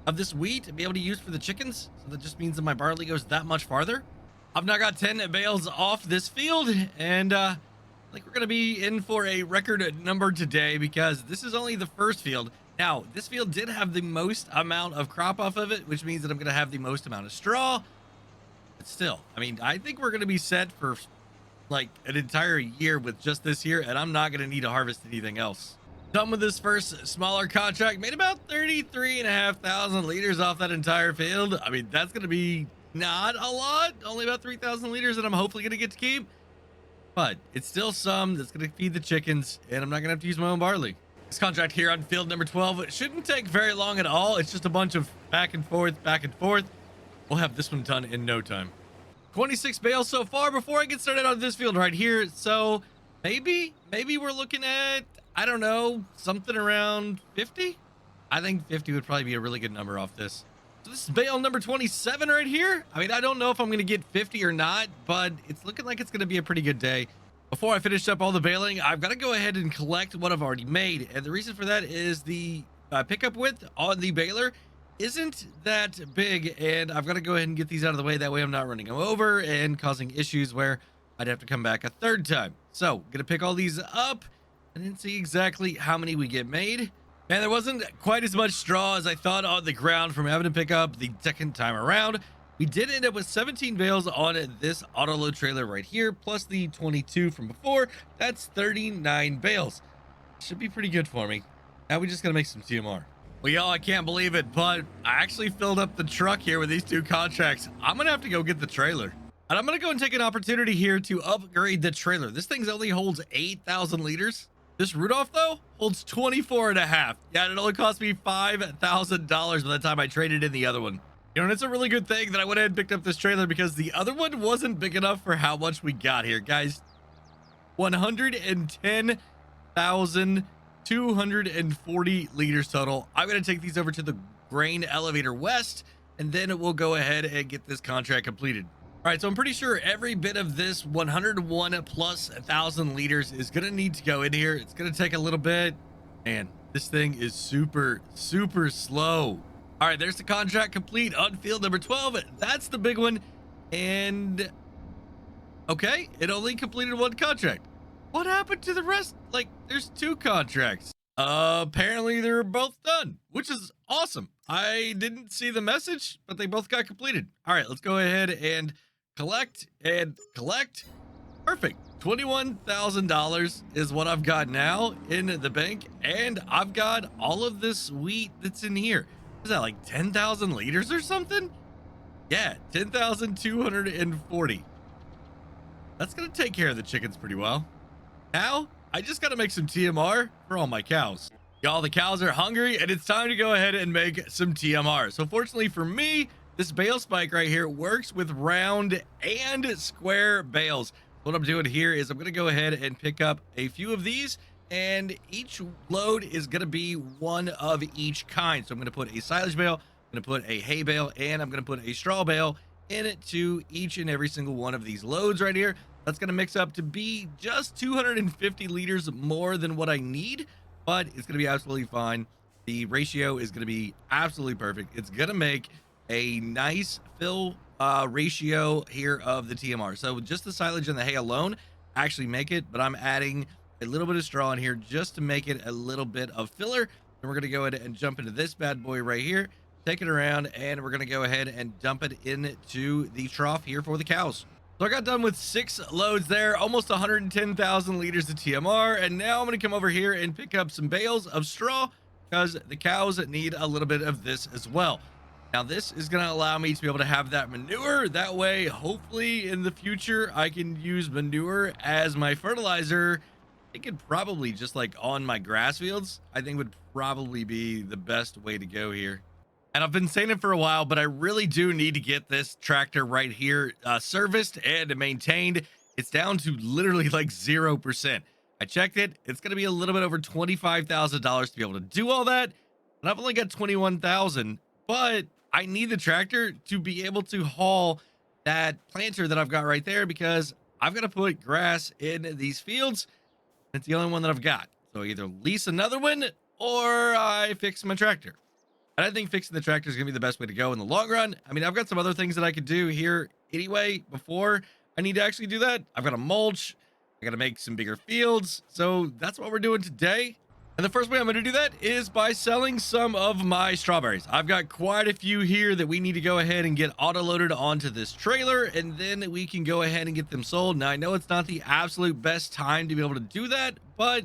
of this wheat and be able to use for the chickens. So that just means that my barley goes that much farther. I've now got 10 bales off this field, and I think we're going to be in for a record number today because this is only the first field. Now, this field did have the most amount of crop off of it, which means that I'm going to have the most amount of straw. But still, I mean, I think we're going to be set for like an entire year with just this here, and I'm not going to need to harvest anything else. Done with this first smaller contract, made about 33,500 liters off that entire field. I mean, that's going to be not a lot, only about 3,000 liters that I'm hopefully going to get to keep, but it's still some that's going to feed the chickens, and I'm not going to have to use my own barley. This contract here on field number 12, it shouldn't take very long at all. It's just a bunch of back and forth. We'll have this one done in no time. 26 bales so far before I get started on this field right here. So maybe we're looking at, I don't know, something around 50. I think 50 would probably be a really good number off this. So this is bale number 27 right here. I mean, I don't know if I'm going to get 50 or not, but it's looking like it's going to be a pretty good day. Before I finish up all the baling, I've got to go ahead and collect what I've already made. And the reason for that is the pickup width on the baler isn't that big, and I've got to go ahead and get these out of the way. That way I'm not running them over and causing issues where I'd have to come back a third time. So gonna pick all these up and then see exactly how many we get made. And there wasn't quite as much straw as I thought on the ground from having to pick up the second time around. We did end up with 17 bales on this auto load trailer right here, plus the 22 from before. That's 39 bales. Should be pretty good for me. Now we just gotta make some TMR. Well, y'all, I can't believe it, but I actually filled up the truck here with these 2 contracts. I'm gonna have to go get the trailer. And I'm gonna go and take an opportunity here to upgrade the trailer. This thing only holds 8,000 liters. This Rudolph, though, holds 24 and a half. Yeah, and it only cost me $5,000 by the time I traded in the other one. You know, and it's a really good thing that I went ahead and picked up this trailer because the other one wasn't big enough for how much we got here, guys. 110,240 liters total. I'm going to take these over to the grain elevator west, and then we'll go ahead and get this contract completed. All right, so I'm pretty sure every bit of this 101 plus 1,000 liters is going to need to go in here. It's going to take a little bit. Man, this thing is super slow. All right, there's the contract complete on field number 12. That's the big one. And okay, it only completed 1 contract. What happened to the rest? Like, there's 2 contracts. Apparently they're both done, which is awesome. I didn't see the message, but they both got completed. All right, let's go ahead and collect and collect. Perfect. $21,000 is what I've got now in the bank, and I've got all of this wheat that's in here. Is that like 10,000 liters or something? Yeah, 10,240. That's gonna take care of the chickens pretty well. Now, I just gotta make some TMR for all my cows. Y'all, the cows are hungry, and it's time to go ahead and make some TMR. So fortunately for me, this bale spike right here works with round and square bales. What I'm doing here is I'm gonna go ahead and pick up a few of these, and each load is going to be one of each kind. So I'm going to put a silage bale, I'm going to put a hay bale, and I'm going to put a straw bale into each and every single one of these loads right here. That's going to mix up to be just 250 liters more than what I need, but it's going to be absolutely fine. The ratio is going to be absolutely perfect. It's going to make a nice fill ratio here of the TMR. So just the silage and the hay alone actually make it, but I'm adding a little bit of straw in here just to make it a little bit of filler. And we're going to go ahead and jump into this bad boy right here, take it around, and we're going to go ahead and dump it into the trough here for the cows. So I got done with 6 loads there, almost 110,000 liters of TMR. And now I'm going to come over here and pick up some bales of straw because the cows need a little bit of this as well. Now this is going to allow me to be able to have that manure. That way, hopefully in the future, I can use manure as my fertilizer. I could probably just like on my grass fields, I think would probably be the best way to go here. And I've been saying it for a while, but I really do need to get this tractor right here serviced and maintained. It's down to literally like 0%. I checked it. It's going to be a little bit over $25,000 to be able to do all that. And I've only got 21,000, but I need the tractor to be able to haul that planter that I've got right there because I've got to put grass in these fields. It's the only one that I've got. So either lease another one or I fix my tractor. And I think fixing the tractor is going to be the best way to go in the long run. I mean, I've got some other things that I could do here anyway before I need to actually do that. I've got to mulch. I got to make some bigger fields. So that's what we're doing today. And the first way I'm going to do that is by selling some of my strawberries. I've got quite a few here that we need to go ahead and get auto loaded onto this trailer, and then we can go ahead and get them sold. Now, I know it's not the absolute best time to be able to do that, but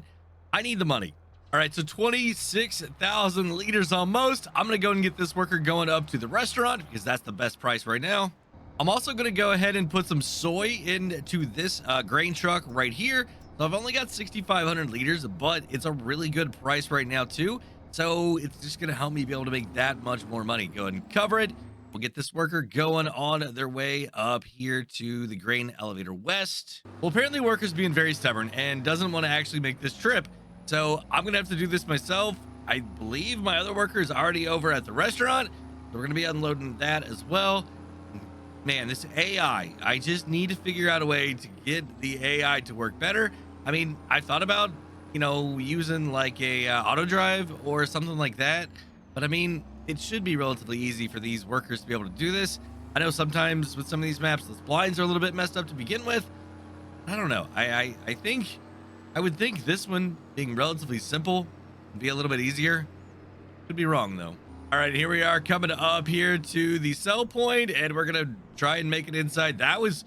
I need the money. All right, so 26,000 liters almost. I'm going to go and get this worker going up to the restaurant because that's the best price right now. I'm also going to go ahead and put some soy into this grain truck right here. So I've only got 6,500 liters, but it's a really good price right now too. So it's just going to help me be able to make that much more money. Go ahead and cover it. We'll get this worker going on their way up here to the grain elevator west. Well, apparently worker's being very stubborn and doesn't want to actually make this trip. So I'm going to have to do this myself. I believe my other worker is already over at the restaurant. So we're going to be unloading that as well. Man, this AI, I just need to figure out a way to get the AI to work better. I mean, I thought about, using like a auto drive or something like that. But I mean, it should be relatively easy for these workers to be able to do this. I know sometimes with some of these maps, those blinds are a little bit messed up to begin with. I don't know. I would think this one being relatively simple would be a little bit easier. Could be wrong though. All right, here we are coming up here to the sell point, and we're gonna try and make it inside. That was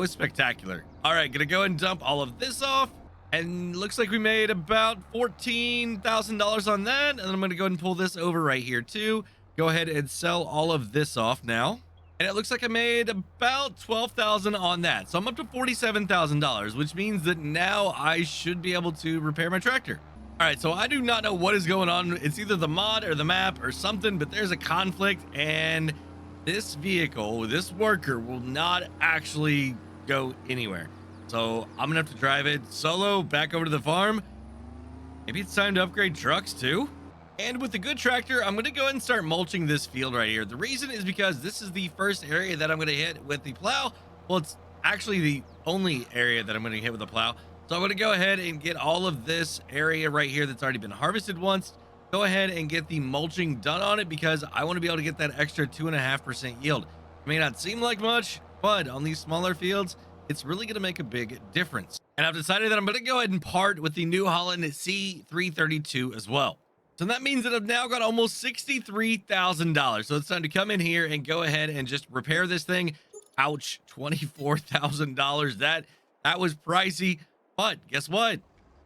spectacular. All right, gonna go and dump all of this off, and looks like we made about $14,000 on that. And then I'm gonna go ahead and pull this over right here too. Go ahead and sell all of this off now. And it looks like I made about 12,000 on that. So I'm up to $47,000, which means that now I should be able to repair my tractor. All right, so I do not know what is going on. It's either the mod or the map or something, but there's a conflict, and this vehicle, this worker will not actually go anywhere. So I'm gonna have to drive it solo back over to the farm. Maybe it's time to upgrade trucks too. And with the good tractor, I'm gonna go ahead and start mulching this field right here. The reason is because this is the first area that I'm gonna hit with the plow. Well, it's actually the only area that I'm gonna hit with the plow. So I'm going to go ahead and get all of this area right here that's already been harvested once. Go ahead and get the mulching done on it because I want to be able to get that extra 2.5% yield. It may not seem like much, but on these smaller fields, it's really going to make a big difference. And I've decided that I'm going to go ahead and part with the New Holland C332 as well. So that means that I've now got almost $63,000. So it's time to come in here and go ahead and just repair this thing. Ouch, $24,000. That was pricey. But guess what?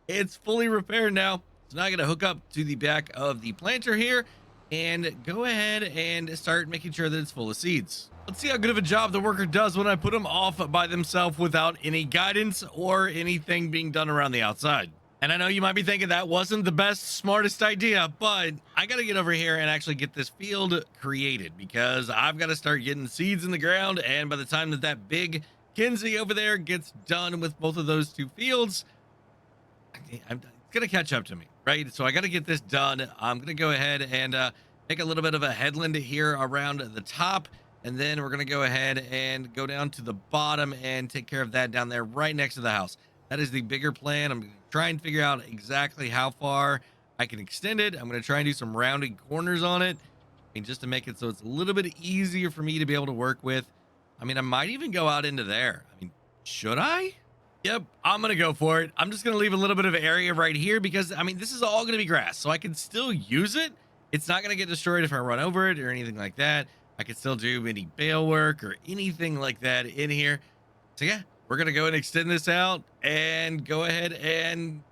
It's fully repaired now. So now I got to hook up to the back of the planter here and go ahead and start making sure that it's full of seeds. Let's see how good of a job the worker does when I put them off by themselves without any guidance or anything being done around the outside. And I know you might be thinking that wasn't the best, smartest idea, but I got to get over here and actually get this field created because I've got to start getting seeds in the ground. And by the time that big Kinsey over there gets done with both of those two fields, it's gonna catch up to me, right? So I got to get this done. I'm gonna go ahead and make a little bit of a headland here around the top, and then we're gonna go ahead and go down to the bottom and take care of that down there right next to the house. That is the bigger plan. I'm gonna try and figure out exactly how far I can extend it. I'm gonna try and do some rounded corners on it, just to make it so it's a little bit easier for me to be able to work with. I mean, I might even go out into there. I mean, should I? Yep, I'm going to go for it. I'm just going to leave a little bit of area right here because, I mean, this is all going to be grass, so I can still use it. It's not going to get destroyed if I run over it or anything like that. I can still do any bale work or anything like that in here. So, yeah, we're going to go and extend this out and go ahead and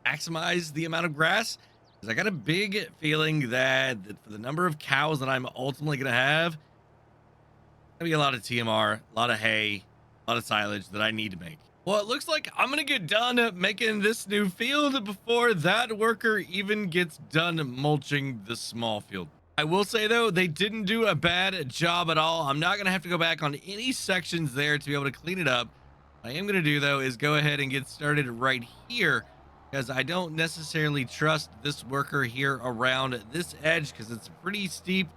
maximize the amount of grass. Because I got a big feeling that for the number of cows that I'm ultimately going to have, gonna be a lot of TMR, a lot of hay, a lot of silage that I need to make. Well, it looks like I'm gonna get done making this new field before that worker even gets done mulching the small field. I will say though, they didn't do a bad job at all. I'm not gonna have to go back on any sections there to be able to clean it up. What I am gonna do though is go ahead and get started right here because I don't necessarily trust this worker here around this edge because it's pretty steep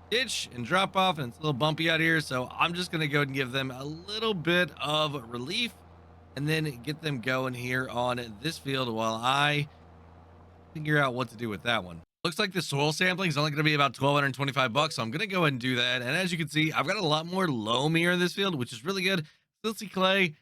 ditch and drop off and it's a little bumpy out here. So I'm just gonna go ahead and give them a little bit of relief and then get them going here on this field while I figure out what to do with that one. Looks like the soil sampling is only going to be about $1,225, so I'm going to go ahead and do that. And as you can see, I've got a lot more loam here in this field, which is really good. Silty clay,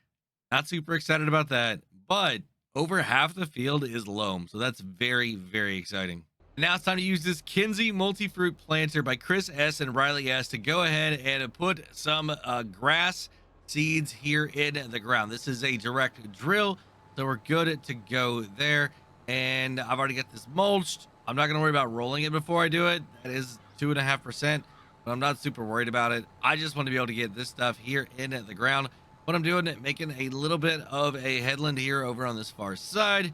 not super excited about that, but over half the field is loam, so that's very, very exciting. Now it's time to use this Kinsey multi-fruit planter by Chris S and Riley S to go ahead and put some grass seeds here in the ground. This is a direct drill, so we're good to go there. And I've already got this mulched. I'm not going to worry about rolling it before I do it. That is 2.5%, but I'm not super worried about it. I just want to be able to get this stuff here in the ground. What I'm doing, making a little bit of a headland here over on this far side.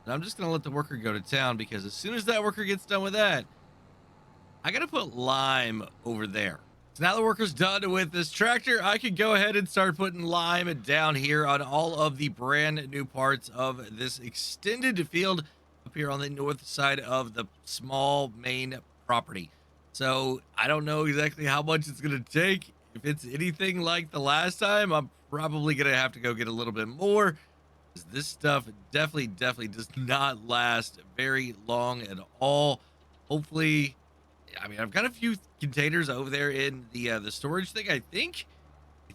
And I'm just going to let the worker go to town because as soon as that worker gets done with that, I gotta put lime over there. So now the worker's done with this tractor, I could go ahead and start putting lime down here on all of the brand new parts of this extended field up here on the north side of the small main property. So I don't know exactly how much it's gonna take. If it's anything like the last time, I'm probably gonna have to go get a little bit more. 'Cause this stuff definitely does not last very long at all. Hopefully, I mean, I've got a few containers over there in the storage thing. I think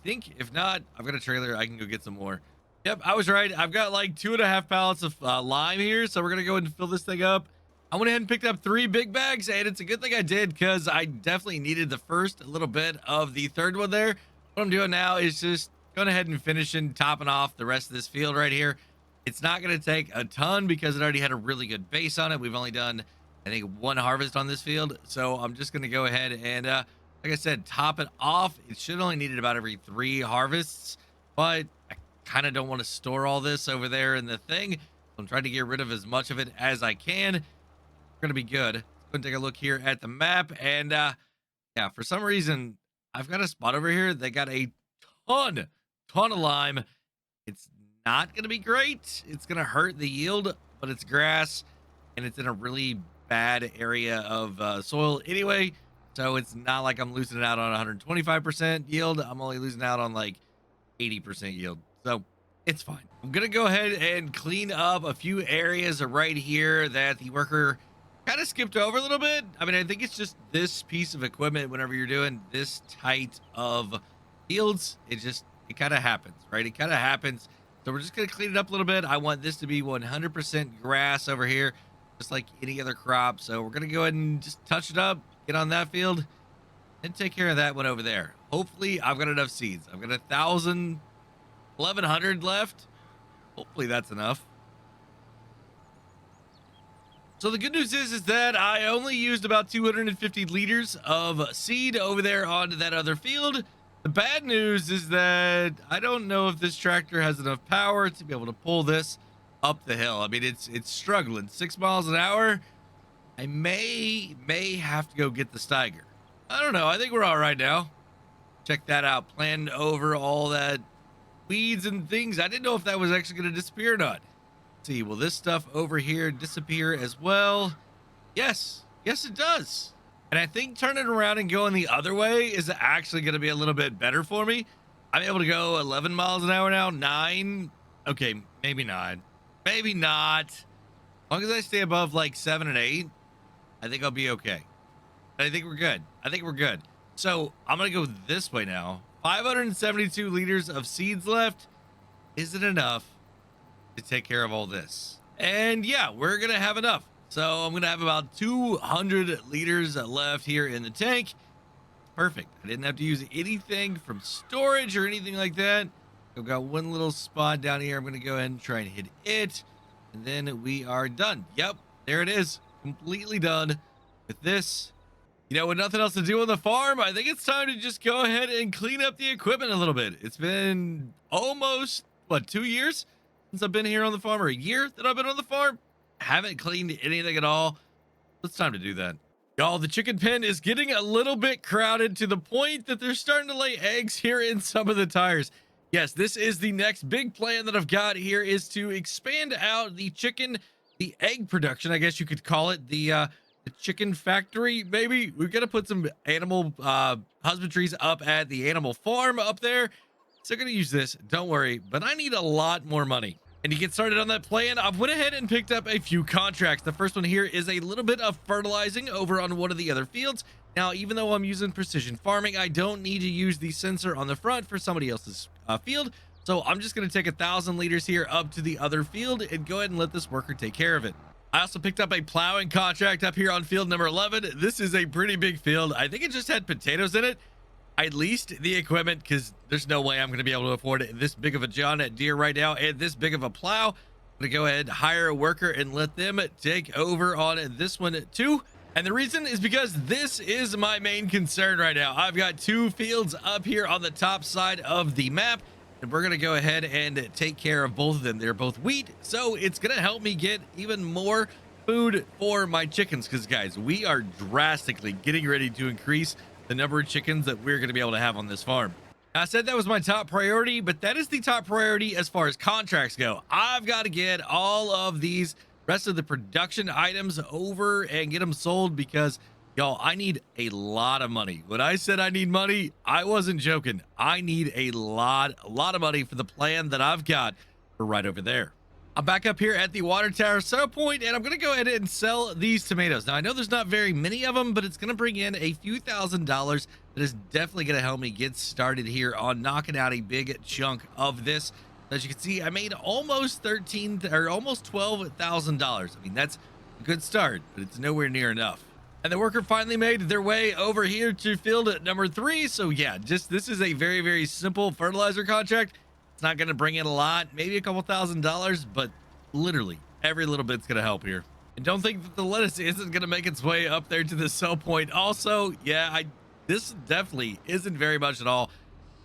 if not, I've got a trailer. I can go get some more. Yep, I was right. I've got like 2.5 pallets of lime here, so we're gonna go ahead and fill this thing up. I went ahead and picked up 3 big bags, and it's a good thing I did because I definitely needed the first little bit of the third one there. What I'm doing now is just going ahead and finishing topping off the rest of this field right here. It's not going to take a ton because it already had a really good base on it. We've only done, I think, 1 harvest on this field, so I'm just going to go ahead and like I said, top it off. It should only need it about every 3 harvests, but I kind of don't want to store all this over there in the thing. I'm trying to get rid of as much of it as I can. We're gonna be good. Let's go and take a look here at the map, and yeah, for some reason I've got a spot over here that got a ton of lime. It's not gonna be great. It's gonna hurt the yield, but it's grass and it's in a really bad area of soil anyway, so it's not like I'm losing out on 125% yield. I'm only losing out on like 80% yield, so it's fine. I'm gonna go ahead and clean up a few areas right here that the worker kind of skipped over a little bit. I mean, I think it's just this piece of equipment. Whenever you're doing this tight of fields, it kind of happens, right? It kind of happens. So we're just gonna clean it up a little bit. I want this to be 100% grass over here, just like any other crop. So we're gonna go ahead and just touch it up, get on that field, and take care of that one over there. Hopefully I've got enough seeds. I've got 1,100 left. Hopefully that's enough. So the good news is that I only used about 250 liters of seed over there onto that other field. The bad news is that I don't know if this tractor has enough power to be able to pull this up the hill. I mean, it's struggling. 6 miles an hour. I may have to go get the Steiger. I don't know. I think we're all right now. Check that out. Planned over all that weeds and things. I didn't know if that was actually going to disappear or not. See, will this stuff over here disappear as well? Yes it does. And I think turning around and going the other way is actually going to be a little bit better for me. I'm able to go 11 miles an hour now. 9. Okay, maybe not, as long as I stay above like 7 and 8, I think I'll be okay. I think we're good. So I'm gonna go this way now. 572 liters of seeds left. Isn't enough to take care of all this, and yeah, we're gonna have enough. So I'm gonna have about 200 liters left here in the tank. Perfect. I didn't have to use anything from storage or anything like that. I've got one little spot down here. I'm gonna go ahead and try and hit it, and then we are done. Yep, there it is, completely done with this. You know, with nothing else to do on the farm, I think it's time to just go ahead and clean up the equipment a little bit. It's been almost, what, 2 years since I've been here on the farm, or a year that I've been on the farm. Haven't cleaned anything at all. It's time to do that. Y'all, the chicken pen is getting a little bit crowded to the point that they're starting to lay eggs here in some of the tires. Yes, this is the next big plan that I've got here, is to expand out the egg production, I guess you could call it, the chicken factory. Maybe we've got to put some animal husbandries up at the animal farm up there. So gonna use this, don't worry, but I need a lot more money. And to get started on that plan, I've went ahead and picked up a few contracts. The first one here is a little bit of fertilizing over on one of the other fields. Now, even though I'm using precision farming, I don't need to use the sensor on the front for somebody else's field. So I'm just going to take 1,000 liters here up to the other field and go ahead and let this worker take care of it. I also picked up a plowing contract up here on field number 11. This is a pretty big field. I think it just had potatoes in it. I leased the equipment because there's no way I'm going to be able to afford this big of a John Deere right now and this big of a plow. I'm going to go ahead, hire a worker, and let them take over on this one too. And the reason is because this is my main concern right now. I've got 2 fields up here on the top side of the map, and we're going to go ahead and take care of both of them. They're both wheat, so it's going to help me get even more food for my chickens, because guys, we are drastically getting ready to increase the number of chickens that we're going to be able to have on this farm. I said that was my top priority, but that is the top priority as far as contracts go. I've got to get all of these rest of the production items over and get them sold, because y'all, I need a lot of money. When I said I need money, I wasn't joking. I need a lot of money for the plan that I've got for right over there. I'm back up here at the water tower sell point, and I'm going to go ahead and sell these tomatoes. Now, I know there's not very many of them, but it's going to bring in a few $1,000s. That is definitely going to help me get started here on knocking out a big chunk of this. As you can see, I made almost $12,000. I mean, that's a good start, but it's nowhere near enough. And the worker finally made their way over here to field number 3. So yeah, this is a very, very simple fertilizer contract. It's not going to bring in a lot, maybe a couple $1,000s, but literally every little bit's going to help here. And don't think that the lettuce isn't going to make its way up there to the sell point. Also, yeah, this definitely isn't very much at all.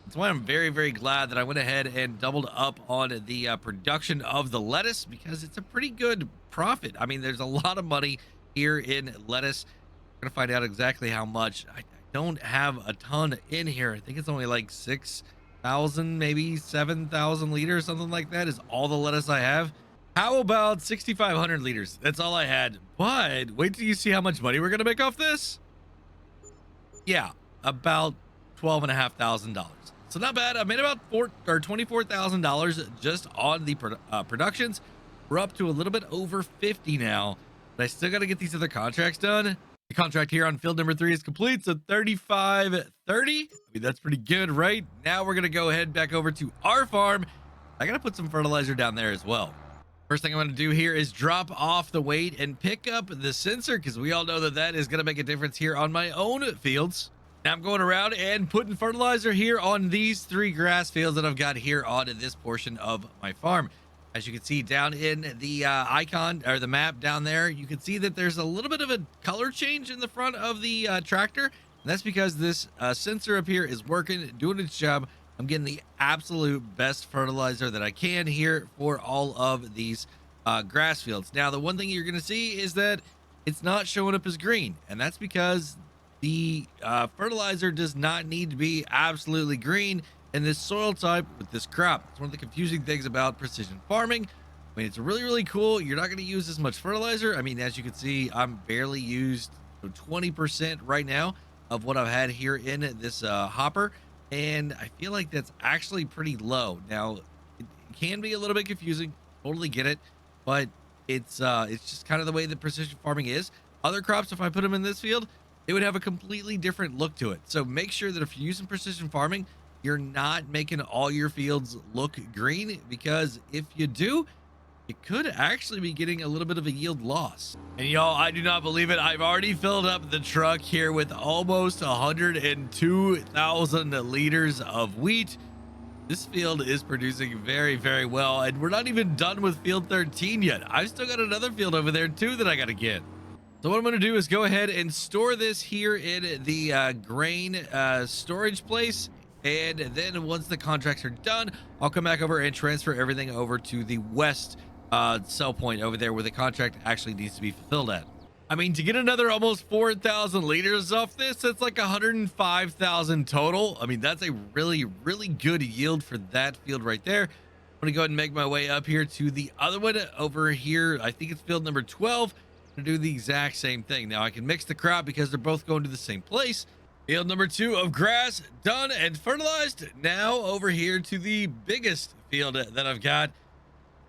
That's why I'm very, very glad that I went ahead and doubled up on the production of the lettuce, because it's a pretty good profit. I mean, there's a lot of money here in lettuce. I'm going to find out exactly how much. I don't have a ton in here. I think it's only like 6,000, maybe 7,000 liters, something like that is all the lettuce I have. How about 6,500 liters? That's all I had. But wait till you see how much money we're going to make off this. Yeah, about $12,500. So not bad. I made about $24,000 just on the productions. We're up to a little bit over 50 now, but I still got to get these other contracts done. The contract here on field number 3 is complete, so 35.30. I mean, that's pretty good, right? Now we're gonna go ahead back over to our farm. I gotta put some fertilizer down there as well. First thing I'm gonna do here is drop off the weight and pick up the sensor, because we all know that that is gonna make a difference here on my own fields. Now I'm going around and putting fertilizer here on these 3 grass fields that I've got here on this portion of my farm. As you can see down in the icon or the map down there, you can see that there's a little bit of a color change in the front of the tractor. And that's because this sensor up here is working, doing its job. I'm getting the absolute best fertilizer that I can here for all of these grass fields. Now, the one thing you're going to see is that it's not showing up as green, and that's because the fertilizer does not need to be absolutely green in this soil type with this crop. It's one of the confusing things about precision farming. I mean, it's really, really cool. You're not going to use as much fertilizer. I mean, as you can see, I'm barely used 20% right now of what I've had here in this hopper, and I feel like that's actually pretty low. Now, it can be a little bit confusing, totally get it, but it's just kind of the way that precision farming is. Other crops, if I put them in this field, it would have a completely different look to it. So make sure that if you're using precision farming, you're not making all your fields look green, because if you do, it could actually be getting a little bit of a yield loss. And y'all, I do not believe it. I've already filled up the truck here with almost 102,000 liters of wheat. This field is producing very, very well, and we're not even done with field 13 yet. I've still got another field over there too that I got to get. So what I'm going to do is go ahead and store this here in the grain storage place. And then once the contracts are done, I'll come back over and transfer everything over to the west sell point over there where the contract actually needs to be fulfilled at. I mean, to get another almost 4,000 liters off this, that's like 105,000 total. I mean, that's a really, really good yield for that field right there. I'm going to go ahead and make my way up here to the other one over here. I think it's field number 12. I'm going to do the exact same thing. Now, I can mix the crop because they're both going to the same place. Field number 2 of grass done and fertilized. Now over here to the biggest field that I've got.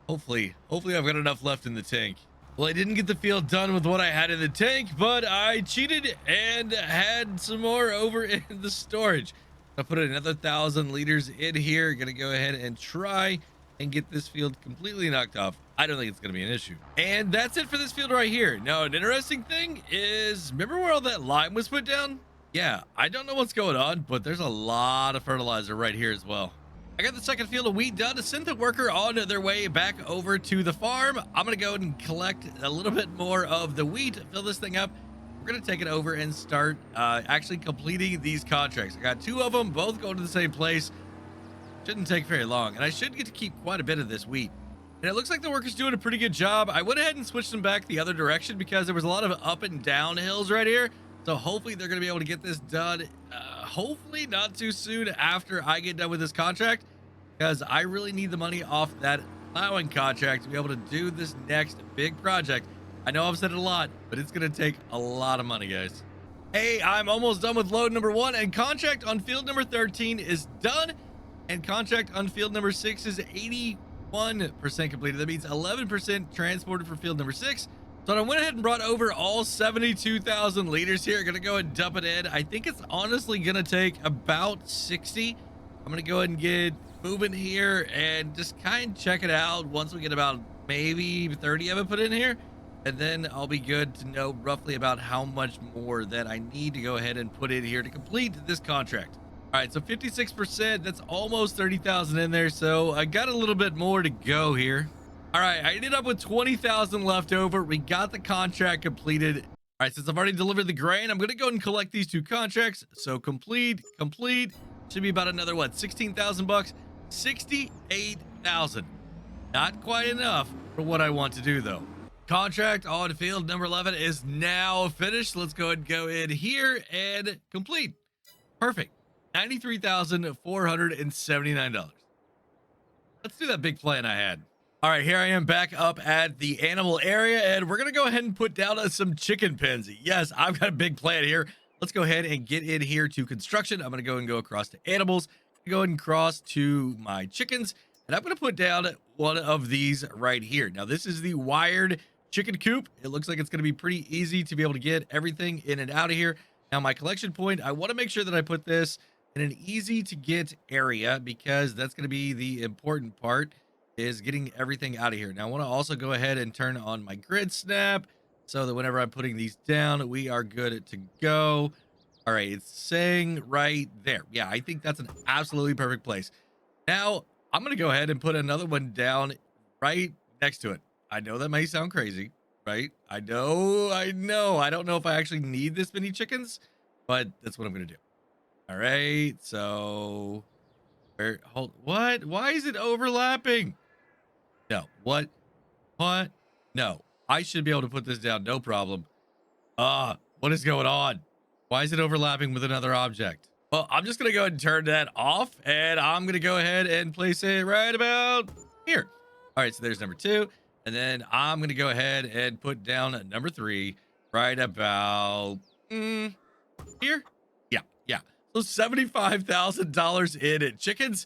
Hopefully I've got enough left in the tank. Well, I didn't get the field done with what I had in the tank, but I cheated and had some more over in the storage. I put another 1,000 liters in here. Gonna go ahead and try and get this field completely knocked off. I don't think it's gonna be an issue. And that's it for this field right here. Now, an interesting thing is, remember where all that lime was put down? Yeah, I don't know what's going on, but there's a lot of fertilizer right here as well. I got the second field of wheat done. To send the worker on their way back over to the farm, I'm going to go and collect a little bit more of the wheat, fill this thing up. We're going to take it over and start actually completing these contracts. I got 2 of them, both going to the same place. Shouldn't take very long, and I should get to keep quite a bit of this wheat. And it looks like the worker's doing a pretty good job. I went ahead and switched them back the other direction because there was a lot of up and down hills right here. So hopefully they're going to be able to get this done. Hopefully not too soon after I get done with this contract, because I really need the money off that plowing contract to be able to do this next big project. I know I've said it a lot, but it's going to take a lot of money, guys. Hey, I'm almost done with load number 1, and contract on field number 13 is done, and contract on field number 6 is 81% completed. That means 11% transported for field number 6. So I went ahead and brought over all 72,000 liters here. Gonna go and dump it in. I think it's honestly gonna take about 60. I'm gonna go ahead and get moving here and just kind of check it out once we get about maybe 30 of it put in here, and then I'll be good to know roughly about how much more that I need to go ahead and put in here to complete this contract. All right, so 56%, that's almost 30,000 in there, so I got a little bit more to go here. All right, I ended up with 20,000 left over. We got the contract completed. All right, since I've already delivered the grain, I'm gonna go ahead and collect these 2 contracts. So complete, should be about another, what, 16,000 bucks? 68,000. Not quite enough for what I want to do though. Contract on field number 11 is now finished. Let's go ahead and go in here and complete. Perfect. $93,479. Let's do that big plan I had. All right, here I am back up at the animal area, and we're gonna go ahead and put down some chicken pens. Yes, I've got a big plan here. Let's go ahead and get in here to construction. I'm gonna go and go across to animals, go ahead and cross to my chickens, and I'm gonna put down one of these right here. Now, this is the wired chicken coop. It looks like it's gonna be pretty easy to be able to get everything in and out of here. Now, my collection point, I want to make sure that I put this in an easy to get area, because that's gonna be the important part, is getting everything out of here. Now I want to also go ahead and turn on my grid snap so that whenever I'm putting these down, we are good to go. All right, it's saying right there. Yeah, I think that's an absolutely perfect place. Now I'm going to go ahead and put another one down right next to it. I know that may sound crazy, right? I know. I don't know if I actually need this many chickens, but that's what I'm going to do. All right, so what? Why is it overlapping? No, what? No, I should be able to put this down, no problem. What is going on? Why is it overlapping with another object? Well, I'm just gonna go ahead and turn that off, and I'm gonna go ahead and place it right about here. All right, so there's number 2, and then I'm gonna go ahead and put down number 3 right about here. Yeah. So $75,000 in chickens,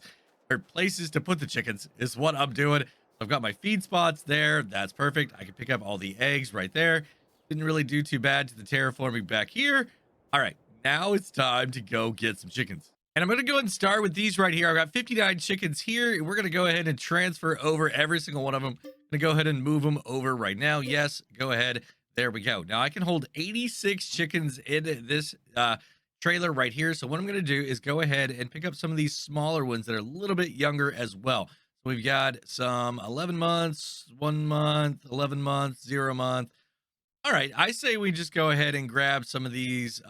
or places to put the chickens, is what I'm doing. I've got my feed spots there. That's perfect. I can pick up all the eggs right there. Didn't really do too bad to the terraforming back here. All right, now it's time to go get some chickens. And I'm going to go ahead and start with these right here. I've got 59 chickens here. We're going to go ahead and transfer over every single one of them. I'm going to go ahead and move them over right now. Yes, go ahead. There we go. Now I can hold 86 chickens in this trailer right here. So what I'm going to do is go ahead and pick up some of these smaller ones that are a little bit younger as well. So we've got some 11 months, 1 month, 11 months, 0 month. All right, I say we just go ahead and grab some of these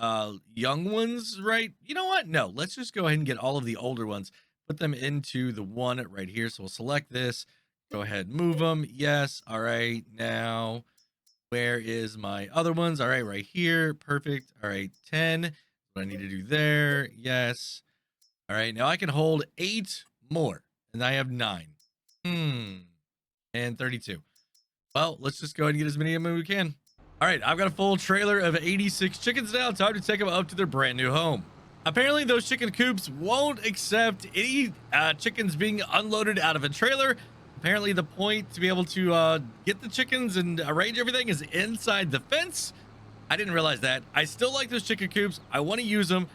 young ones, right? You know what? No, let's just go ahead and get all of the older ones, put them into the one right here. So we'll select this, go ahead and move them. Yes. All right, now where is my other ones? All right here. Perfect. All right, 10. What I need to do there. Yes. All right, now I can hold 8 more, and I have 9. And 32. Well, let's just go ahead and get as many of them as we can. All right, I've got a full trailer of 86 chickens now. Time to take them up to their brand new home. Apparently, those chicken coops won't accept any chickens being unloaded out of a trailer. Apparently, the point to be able to get the chickens and arrange everything is inside the fence. I didn't realize that. I still like those chicken coops. I want to use them.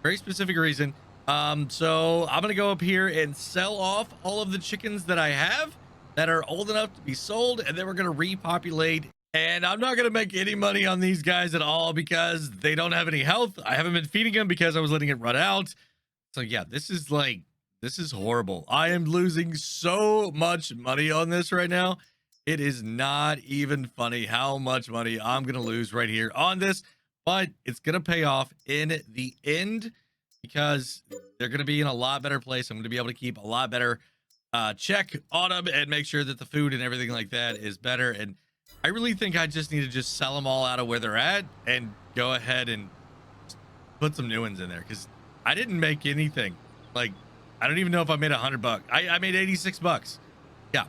Very specific reason. So I'm going to go up here and sell off all of the chickens that I have that are old enough to be sold. And then we're going to repopulate. And I'm not going to make any money on these guys at all because they don't have any health. I haven't been feeding them because I was letting it run out. So yeah, this is horrible. I am losing so much money on this right now. It is not even funny how much money I'm going to lose right here on this, but it's going to pay off in the end because they're going to be in a lot better place. I'm going to be able to keep a lot better check on them and make sure that the food and everything like that is better. And I really think I just need to just sell them all out of where they're at and go ahead and put some new ones in there, because I didn't make anything. Like, I don't even know if I made $100. I made 86 bucks. Yeah,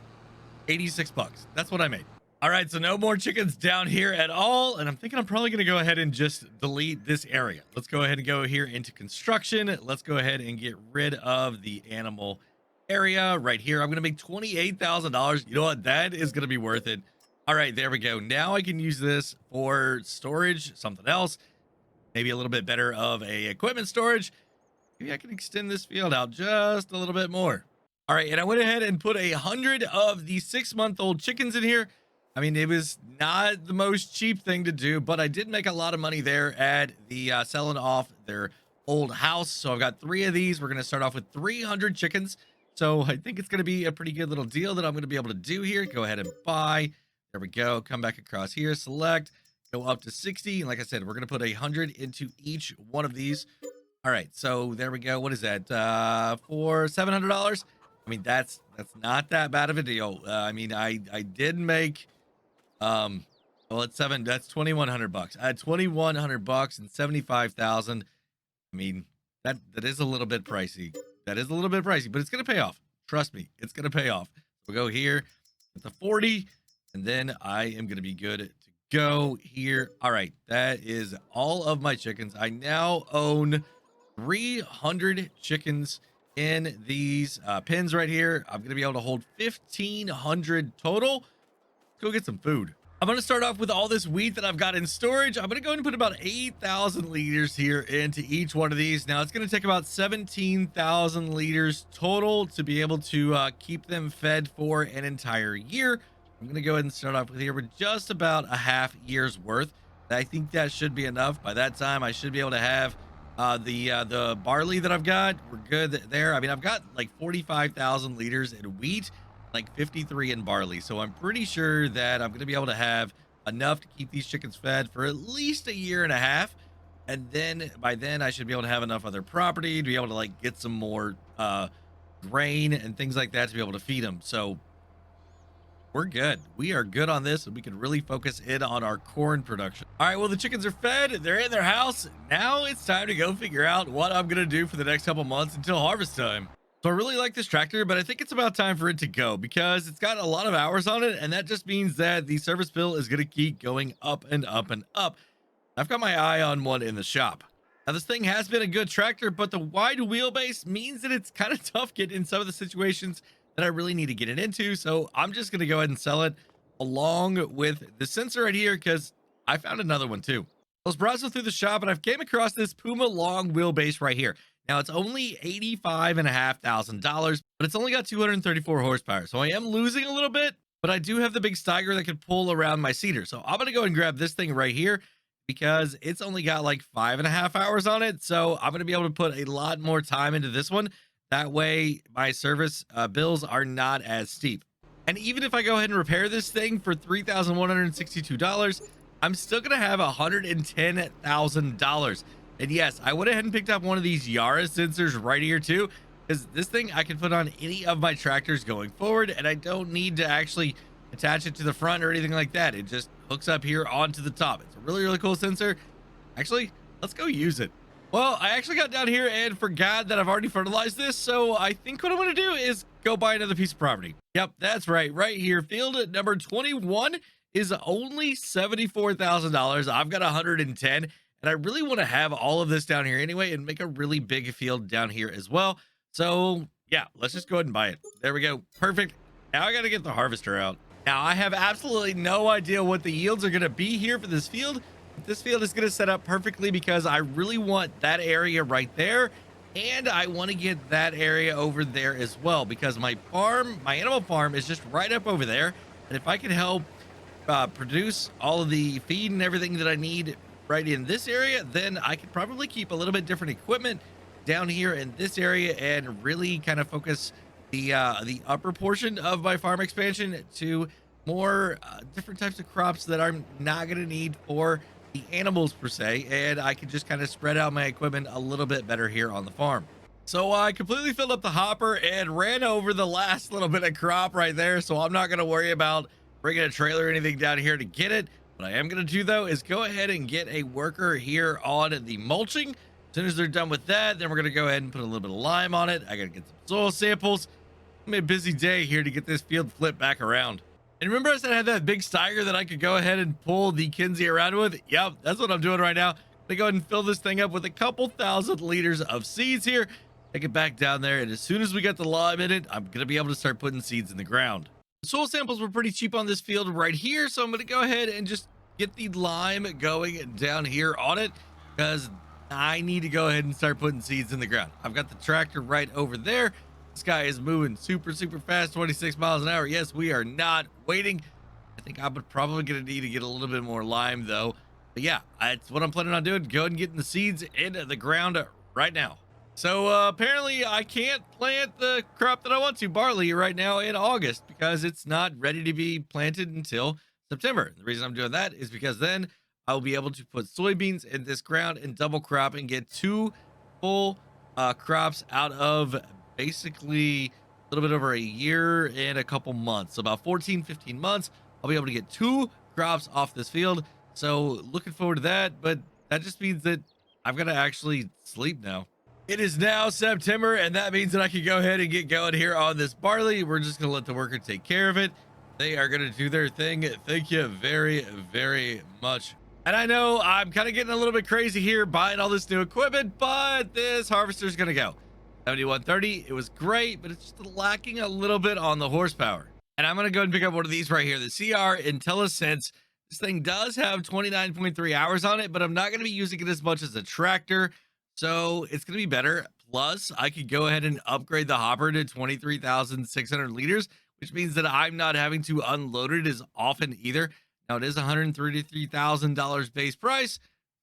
86 bucks. That's what I made. All right, so no more chickens down here at all. And I'm thinking I'm probably going to go ahead and just delete this area. Let's go ahead and go here into construction. Let's go ahead and get rid of the animal area right here. I'm going to make $28,000. You know what? That is going to be worth it. All right, there we go. Now I can use this for storage, something else, maybe a little bit better of a equipment storage. Maybe I can extend this field out just a little bit more. All right, and I went ahead and put 100 of the 6-month-old chickens in here. I mean, it was not the most cheap thing to do, but I did make a lot of money there at the selling off their old house. So I've got 3 of these. We're going to start off with 300 chickens. So I think it's going to be a pretty good little deal that I'm going to be able to do here. Go ahead and buy. There we go. Come back across here, select, go up to 60. And like I said, we're going to put 100 into each one of these. All right, so there we go. What is that? For $700? I mean, that's not that bad of a deal. I mean, I did make well, it's that's 2,100 bucks. I had 2,100 bucks and 75,000. I mean, that is a little bit pricey. That is a little bit pricey, but it's gonna pay off. Trust me, it's gonna pay off. We'll go here with the 40, and then I am gonna be good to go here. All right, that is all of my chickens. I now own 300 chickens in these pens right here. I'm gonna be able to hold 1,500 total. Let's go get some food. I'm going to start off with all this wheat that I've got in storage. I'm going to go ahead and put about 8,000 liters here into each one of these. Now it's going to take about 17,000 liters total to be able to keep them fed for an entire year. I'm going to go ahead and start off with here with just about a half year's worth. I think that should be enough. By that time, I should be able to have the barley that I've got. We're good there. I mean, I've got like 45,000 liters in wheat, like 53 in barley, so I'm pretty sure that I'm going to be able to have enough to keep these chickens fed for at least a year and a half, and then by then I should be able to have enough other property to be able to like get some more grain and things like that to be able to feed them. So we're good. We are good on this, and we can really focus in on our corn production. All right, well, the chickens are fed, they're in their house. Now it's time to go figure out what I'm going to do for the next couple months until harvest time. So I really like this tractor, but I think it's about time for it to go because it's got a lot of hours on it, and that just means that the service bill is going to keep going up and up and up. I've got my eye on one in the shop. Now, this thing has been a good tractor, but the wide wheelbase means that it's kind of tough getting in some of the situations that I really need to get it into. So I'm just going to go ahead and sell it along with the sensor right here because I found another one too. I was browsing through the shop and I've came across this Puma long wheelbase right here. Now it's only $85,500, but it's only got 234 horsepower. So I am losing a little bit, but I do have the big Steiger that can pull around my cedar. So I'm going to go and grab this thing right here because it's only got like 5.5 hours on it. So I'm going to be able to put a lot more time into this one. That way my service bills are not as steep. And even if I go ahead and repair this thing for $3,162, I'm still going to have $110,000. And yes, I went ahead and picked up one of these Yaris sensors right here too, because this thing I can put on any of my tractors going forward, and I don't need to actually attach it to the front or anything like that. It just hooks up here onto the top. It's a really, really cool sensor. Actually, let's go use it. Well, I actually got down here and forgot that I've already fertilized this, so I think what I'm going to do is go buy another piece of property. Yep, that's right. Right here, field number 21 is only $74,000. I've got 110. And I really want to have all of this down here anyway and make a really big field down here as well. So yeah, let's just go ahead and buy it. There we go. Perfect. Now I got to get the harvester out. Now I have absolutely no idea what the yields are going to be here for this field. But this field is going to set up perfectly because I really want that area right there. And I want to get that area over there as well because my farm, my animal farm is just right up over there. And if I can help produce all of the feed and everything that I need right in this area, then I could probably keep a little bit different equipment down here in this area and really kind of focus the upper portion of my farm expansion to more different types of crops that I'm not going to need for the animals per se, and I can just kind of spread out my equipment a little bit better here on the farm. So I completely filled up the hopper and ran over the last little bit of crop right there. So I'm not going to worry about bringing a trailer or anything down here to get it. What I am going to do though is go ahead and get a worker here on the mulching. As soon as they're done with that, then we're going to go ahead and put a little bit of lime on it. I got to get some soil samples. It's gonna be a busy day here to get this field flipped back around. And remember I said I had that big steiger that I could go ahead and pull the Kinsey around with? Yep, that's what I'm doing right now. I'm gonna go ahead and fill this thing up with a couple thousand liters of seeds here. Take it back down there, and as soon as we got the lime in it, I'm gonna be able to start putting seeds in the ground. The soil samples were pretty cheap on this field right here, so I'm gonna go ahead and just get the lime going down here on it, because I need to go ahead and start putting seeds in the ground. I've got the tractor right over there. This guy is moving super fast, 26 miles an hour. Yes, we are not waiting. I think I'm probably gonna need to get a little bit more lime though. But yeah, that's what I'm planning on doing. Go ahead and getting the seeds into the ground right now. So apparently I can't plant the crop that I want to, barley, right now in August, because it's not ready to be planted until September. The reason I'm doing that is because then I'll be able to put soybeans in this ground and double crop and get two full crops out of basically a little bit over a year and a couple months. So about 14-15 months, I'll be able to get two crops off this field. So looking forward to that, but that just means that I've got to actually sleep now. It is now September, and that means that I can go ahead and get going here on this barley. We're just going to let the worker take care of it. They are going to do their thing. Thank you very much. And I know I'm kind of getting a little bit crazy here buying all this new equipment, but this harvester is going to go. 7130, it was great, but it's just lacking a little bit on the horsepower. And I'm going to go and pick up one of these right here, the CR IntelliSense. This thing does have 29.3 hours on it, but I'm not going to be using it as much as a tractor. So it's going to be better. Plus, I could go ahead and upgrade the hopper to 23,600 liters, which means that I'm not having to unload it as often either. Now, it is $133,000 base price.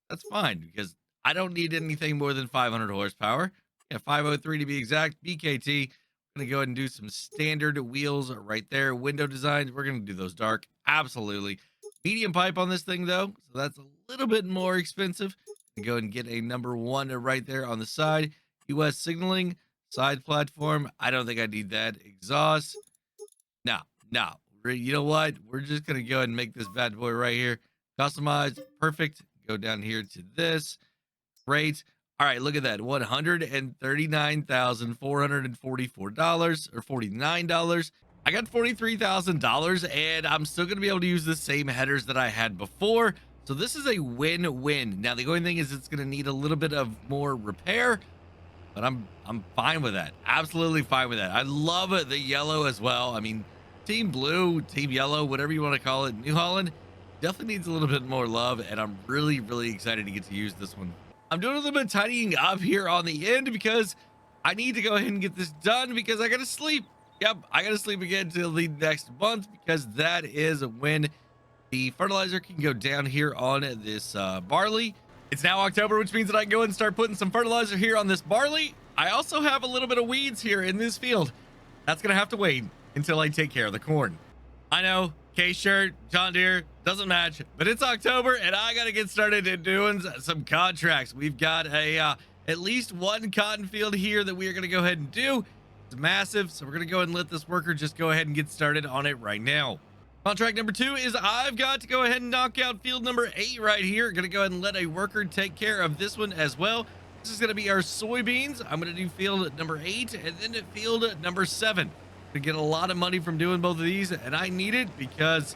That's fine because I don't need anything more than 500 horsepower. Yeah, 503 to be exact. BKT. I'm going to go ahead and do some standard wheels right there. Window designs. We're going to do those dark. Absolutely. Medium pipe on this thing, though. So that's a little bit more expensive. Go and get a number 1 right there on the side. US signaling, side platform. I don't think I need that. Exhaust. No. You know what? We're just going to go ahead and make this bad boy right here. Customize. Perfect. Go down here to this. Great. All right, look at that. $139,444 or $49. I got $43,000, and I'm still going to be able to use the same headers that I had before. So this is a win-win. Now, the only thing is it's going to need a little bit of more repair, but I'm fine with that. Absolutely fine with that. I love the yellow as well. I mean, Team Blue, Team Yellow, whatever you want to call it, New Holland definitely needs a little bit more love, and I'm really excited to get to use this one. I'm doing a little bit of tidying up here on the end because I need to go ahead and get this done because I got to sleep. Yep, I got to sleep again till the next month because that is when the fertilizer can go down here on this barley. It's now October, which means that I can go ahead and start putting some fertilizer here on this barley. I also have a little bit of weeds here in this field. That's going to have to wait until I take care of the corn. I know, K-shirt, John Deere, doesn't match, but it's October and I got to get started in doing some contracts. We've got a at least one cotton field here that we are going to go ahead and do. It's massive, so we're going to go ahead and let this worker just go ahead and get started on it right now. Contract number 2 is I've got to go ahead and knock out field number 8 right here. Gonna go ahead and let a worker take care of this one as well. This is gonna be our soybeans. I'm gonna do field number 8 and then field number 7. To get a lot of money from doing both of these, and I need it because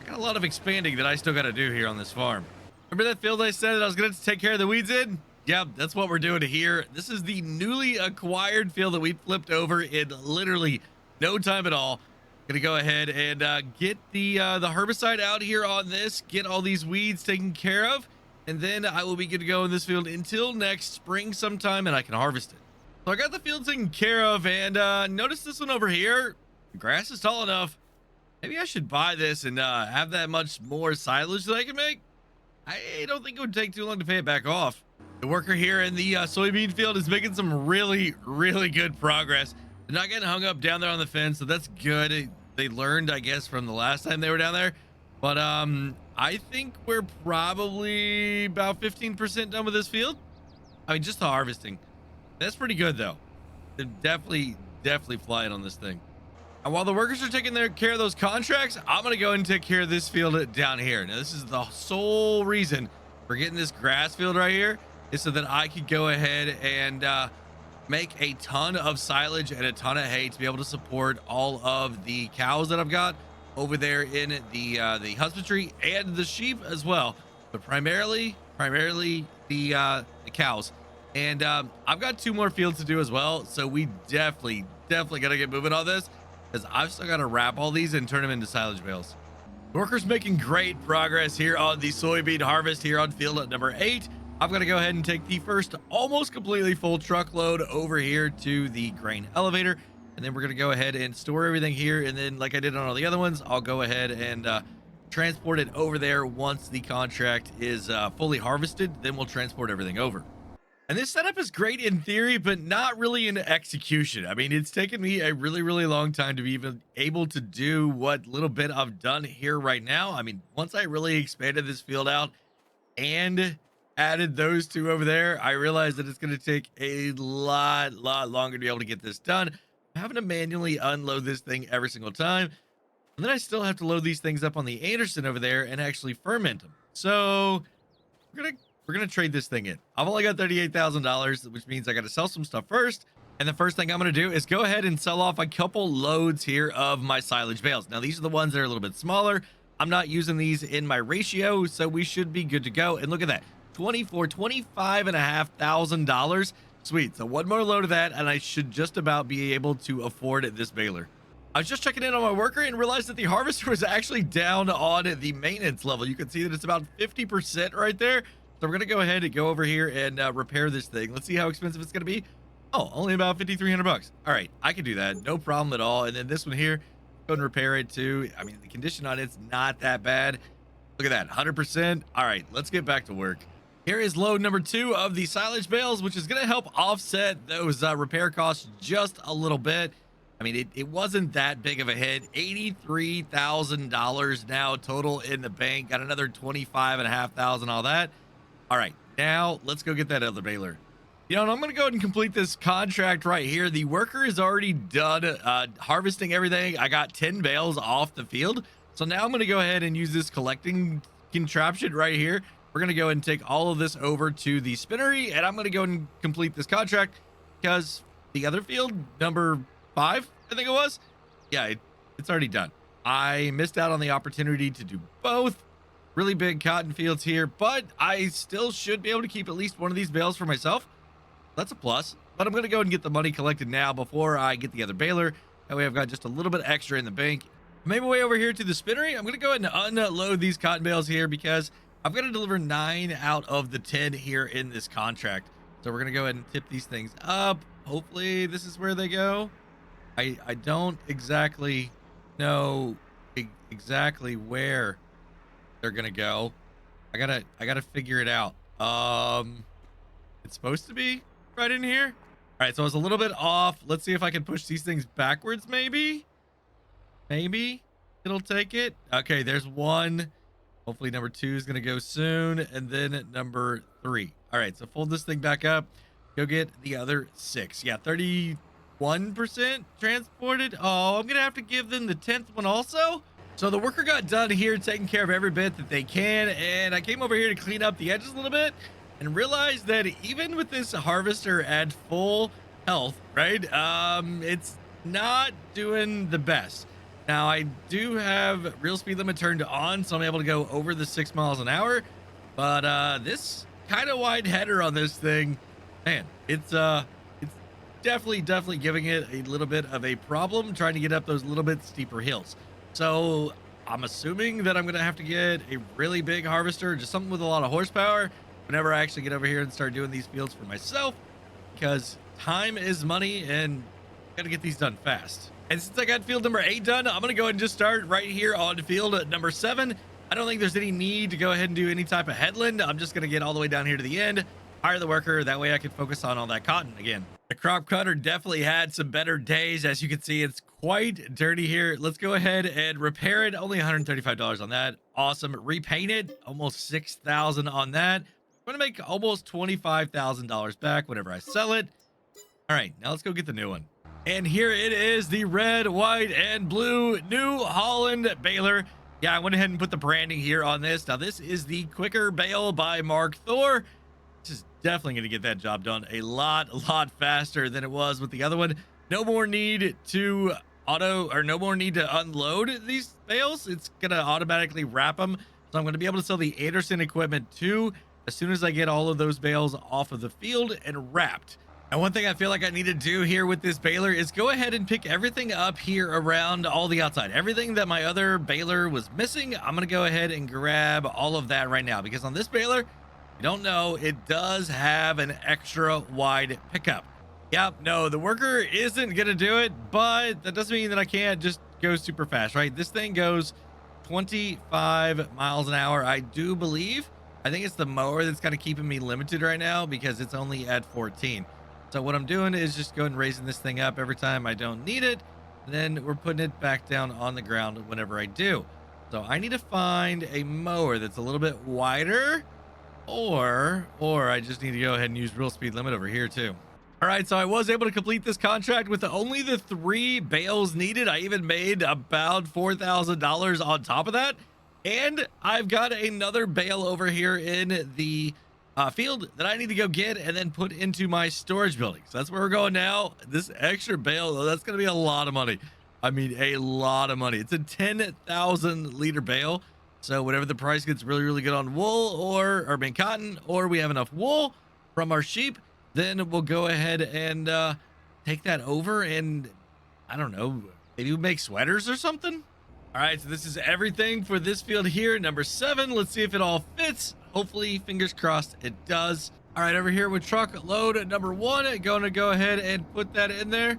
I got a lot of expanding that I still got to do here on this farm. Remember that field I said that I was gonna take care of the weeds in? Yep, that's what we're doing here. This is the newly acquired field that we flipped over in literally no time at all. Gonna go ahead and get the herbicide out here on this, get all these weeds taken care of, and then I will be good to go in this field until next spring sometime, and I can harvest it. So I got the field taken care of, and notice this one over here. The grass is tall enough. Maybe I should buy this and have that much more silage that I can make. I don't think it would take too long to pay it back off. The worker here in the soybean field is making some really good progress. They're not getting hung up down there on the fence, so that's good. They learned, I guess, from the last time they were down there. But I think we're probably about 15% done with this field. I mean, just the harvesting. That's pretty good though. They're definitely flying on this thing. And while the workers are taking their care of those contracts, I'm gonna go and take care of this field down here. Now, this is the sole reason for getting this grass field right here, is so that I could go ahead and make a ton of silage and a ton of hay to be able to support all of the cows that I've got over there in the husbandry, and the sheep as well, but primarily the cows. And I've got 2 more fields to do as well, so we definitely gotta get moving on this, because I've still got to wrap all these and turn them into silage bales. Workers making great progress here on the soybean harvest here on field number 8. I'm going to go ahead and take the first almost completely full truckload over here to the grain elevator, and then we're going to go ahead and store everything here, and then like I did on all the other ones, I'll go ahead and transport it over there once the contract is fully harvested. Then we'll transport everything over. And this setup is great in theory, but not really in execution. I mean, it's taken me a really long time to be even able to do what little bit I've done here right now. I mean, once I really expanded this field out and added those 2 over there, I realized that it's going to take a lot longer to be able to get this done. I'm having to manually unload this thing every single time. And then I still have to load these things up on the Anderson over there and actually ferment them. So we're gonna trade this thing in. I've only got $38,000, which means I got to sell some stuff first. And the first thing I'm gonna do is go ahead and sell off a couple loads here of my silage bales. Now, these are the ones that are a little bit smaller. I'm not using these in my ratio, so we should be good to go. And look at that, $25,500. Sweet. So 1 more load of that, and I should just about be able to afford this baler. I was just checking in on my worker and realized that the harvester was actually down on the maintenance level. You can see that it's about 50% right there. So we're going to go ahead and go over here and repair this thing. Let's see how expensive it's going to be. Oh, only about 5,300 bucks. All right, I can do that. No problem at all. And then this one here, go and repair it too. I mean, the condition on it's not that bad. Look at that, 100%. All right, let's get back to work. Here is load number 2 of the silage bales, which is going to help offset those repair costs just a little bit. I mean, it wasn't that big of a hit. $83,000 now total in the bank. Got another 25,500, all that. All right, now let's go get that other baler. You know, and I'm going to go ahead and complete this contract right here. The worker is already done harvesting everything. I got 10 bales off the field. So now I'm going to go ahead and use this collecting contraption right here. We're going to go ahead and take all of this over to the spinnery, and I'm going to go and complete this contract because the other field, number 5, I think it was. Yeah, it's already done. I missed out on the opportunity to do both. Really big cotton fields here, but I still should be able to keep at least one of these bales for myself. That's a plus, but I'm going to go and get the money collected now before I get the other baler. That way I've got just a little bit extra in the bank. Maybe way over here to the spinnery. I'm going to go ahead and unload these cotton bales here because I've got to deliver 9 out of the 10 here in this contract. So we're going to go ahead and tip these things up. Hopefully this is where they go. I don't exactly know exactly where they're gonna go. I gotta figure it out. It's supposed to be right in here. All right, so I was a little bit off. Let's see if I can push these things backwards. Maybe it'll take it. Okay, there's 1. Hopefully number 2 is gonna go soon, and then number 3. All right, so fold this thing back up. Go get the other 6. Yeah, 31% transported. Oh, I'm gonna have to give them the 10th one also. So the worker got done here taking care of every bit that they can, and I came over here to clean up the edges a little bit and realized that even with this harvester at full health, right, it's not doing the best. Now, I do have real speed limit turned on, so I'm able to go over the 6 miles an hour, but this kind of wide header on this thing, man, it's definitely giving it a little bit of a problem trying to get up those little bit steeper hills. So I'm assuming that I'm going to have to get a really big harvester, just something with a lot of horsepower, whenever I actually get over here and start doing these fields for myself, because time is money and got to get these done fast. And since I got field number 8 done, I'm going to go ahead and just start right here on field number 7. I don't think there's any need to go ahead and do any type of headland. I'm just going to get all the way down here to the end, hire the worker. That way I can focus on all that cotton again. The crop cutter definitely had some better days. As you can see, it's quite dirty here. Let's go ahead and repair it. Only $135 on that. Awesome. Repaint it. Almost $6,000 on that. I'm going to make almost $25,000 back whenever I sell it. All right, now let's go get the new one. And here it is, the red, white, and blue New Holland baler. Yeah, I went ahead and put the branding here on this. Now, this is the quicker bale by Mark Thor. This is definitely going to get that job done a lot faster than it was with the other one. No more need to no more need to unload these bales. It's going to automatically wrap them. So I'm going to be able to sell the Anderson equipment too as soon as I get all of those bales off of the field and wrapped. And one thing I feel like I need to do here with this baler is go ahead and pick everything up here around all the outside. Everything that my other baler was missing, I'm going to go ahead and grab all of that right now, because on this baler, you don't know, it does have an extra wide pickup. Yep, no, the worker isn't going to do it, but that doesn't mean that I can't just go super fast, right? This thing goes 25 miles an hour, I do believe. I think it's the mower that's kind of keeping me limited right now because it's only at 14. So what I'm doing is just going and raising this thing up every time I don't need it. Then we're putting it back down on the ground whenever I do. So I need to find a mower that's a little bit wider, or I just need to go ahead and use real speed limit over here too. All right, so I was able to complete this contract with only the 3 bales needed. I even made about $4,000 on top of that. And I've got another bale over here in the field that I need to go get and then put into my storage building. So that's where we're going now. This extra bale, though, that's going to be a lot of money. I mean, a lot of money. It's a 10,000 liter bale. So whenever the price gets really good on wool or I mean cotton, or we have enough wool from our sheep, then we'll go ahead and take that over and I don't know, maybe we'll make sweaters or something. All right, so this is everything for this field here, number 7. Let's see if it all fits. Hopefully, fingers crossed, it does. All right, over here with truck load number 1, going to go ahead and put that in there.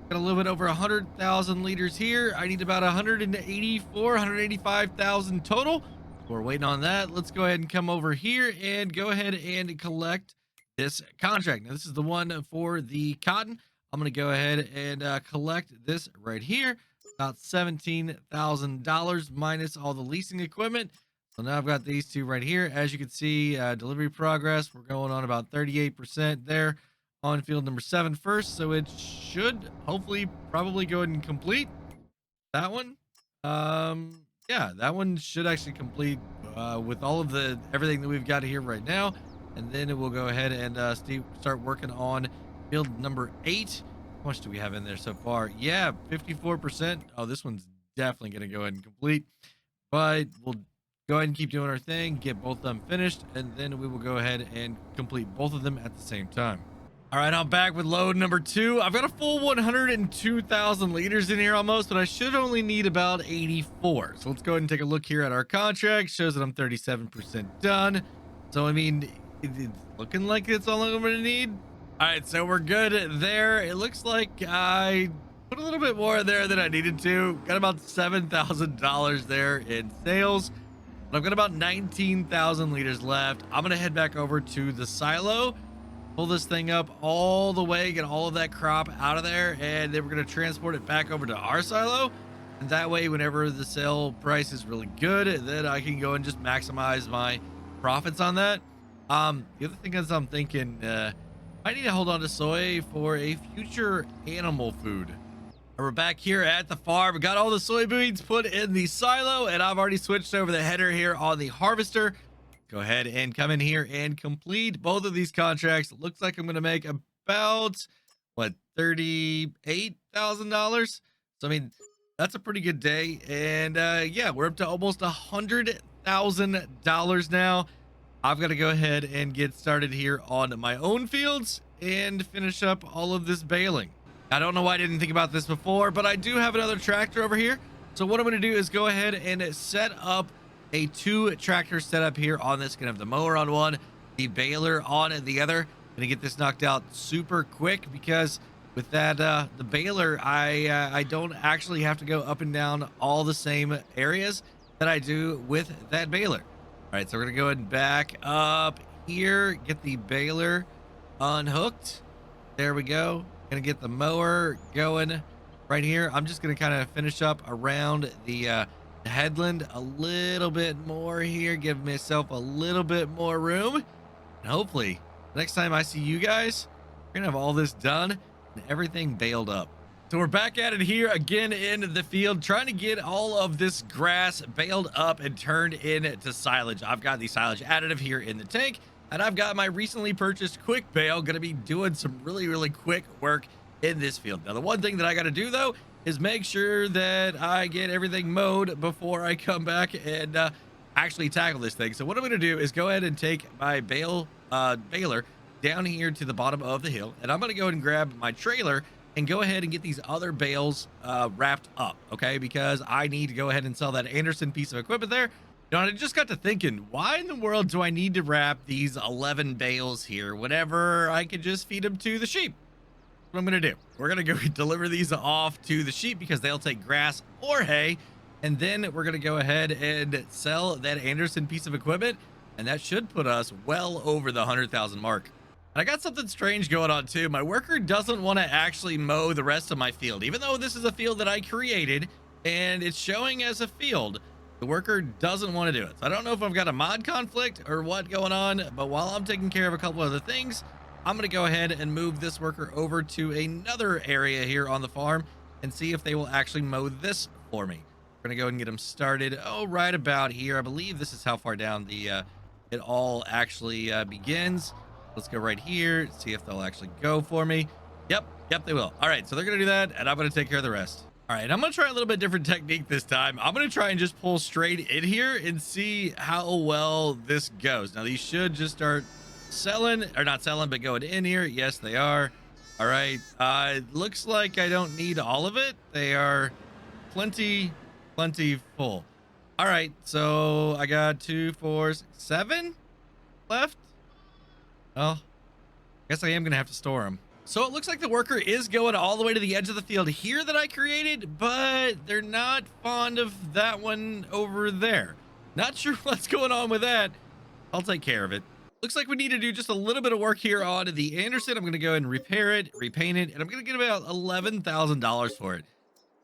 Got a little bit over 100,000 liters here. I need about 185,000 total. We're waiting on that. Let's go ahead and come over here and go ahead and collect this contract. Now, this is the one for the cotton. I'm going to go ahead and collect this right here. About $17,000 minus all the leasing equipment. So now I've got these two right here. As you can see, delivery progress, we're going on about 38% there on field number 7 first. So it should hopefully probably go ahead and complete that one. Yeah, that one should actually complete with all of everything that we've got here right now. And then it will go ahead and start working on field number 8. How much do we have in there so far? Yeah, 54%. Oh, this one's definitely going to go ahead and complete. But we'll go ahead and keep doing our thing, get both of them finished, and then we will go ahead and complete both of them at the same time. All right, I'm back with load number 2. I've got a full 102,000 liters in here almost, but I should only need about 84. So let's go ahead and take a look here at our contract. Shows that I'm 37% done. So, I mean, it's looking like it's all I'm going to need. All right, so we're good there. It looks like I put a little bit more there than I needed to. Got about $7,000 there in sales. But I've got about 19,000 liters left. I'm going to head back over to the silo, pull this thing up all the way, get all of that crop out of there, and then we're going to transport it back over to our silo. And that way, whenever the sale price is really good, then I can go and just maximize my profits on that. The other thing is I'm thinking, I need to hold on to soy for a future animal food. We're back here at the farm. We got all the soybeans put in the silo, and I've already switched over the header here on the harvester. Go ahead and come in here and complete both of these contracts. It looks like I'm going to make about, what, $38,000? So, I mean, that's a pretty good day. And, yeah, we're up to almost $100,000 now. I've got to go ahead and get started here on my own fields and finish up all of this baling. I don't know why I didn't think about this before, but I do have another tractor over here. So what I'm going to do is go ahead and set up a 2-tractor setup here on this. Gonna have the mower on one, the baler on the other. Gonna get this knocked out super quick because with that the baler, I don't actually have to go up and down all the same areas that I do with that baler. All right, so we're gonna go ahead and back up here, get the baler unhooked. There we go. Gonna get the mower going right here. I'm just gonna kind of finish up around the headland a little bit more here, give myself a little bit more room, and hopefully next time I see you guys, we're gonna have all this done and everything baled up. So we're back at it here again in the field, trying to get all of this grass baled up and turned into silage. I've got the silage additive here in the tank, and I've got my recently purchased quick bale, going to be doing some really quick work in this field. Now, the one thing that I got to do, though, is make sure that I get everything mowed before I come back and actually tackle this thing. So what I'm going to do is go ahead and take my baler down here to the bottom of the hill, and I'm going to go ahead and grab my trailer and go ahead and get these other bales wrapped up, okay? Because I need to go ahead and sell that Anderson piece of equipment there. You know, and I just got to thinking, why in the world do I need to wrap these 11 bales here whenever I could just feed them to the sheep? What I'm gonna do, we're gonna go deliver these off to the sheep because they'll take grass or hay, and then we're gonna go ahead and sell that Anderson piece of equipment, and that should put us well over the 100,000 mark. I got something strange going on too. My worker doesn't want to actually mow the rest of my field, even though this is a field that I created and it's showing as a field. The worker doesn't want to do it. So I don't know if I've got a mod conflict or what going on, but while I'm taking care of a couple other things, I'm going to go ahead and move this worker over to another area here on the farm and see if they will actually mow this for me. We're going to go and get them started. Oh, right about here. I believe this is how far down the it all actually begins. Let's go right here, see if they'll actually go for me. Yep, they will. All right, so they're gonna do that, and I'm gonna take care of the rest. All right, I'm gonna try a little bit different technique this time. I'm gonna try and just pull straight in here and see how well this goes. Now, these should just start selling, or not selling, but going in here. Yes, they are. All right, it looks like I don't need all of it. They are plenty full. All right, so I got 2, 4, 6, 7 left. Well, I guess I am going to have to store them. So it looks like the worker is going all the way to the edge of the field here that I created, but they're not fond of that one over there. Not sure what's going on with that. I'll take care of it. Looks like we need to do just a little bit of work here on the Anderson. I'm going to go ahead and repair it, repaint it, and I'm going to get about $11,000 for it.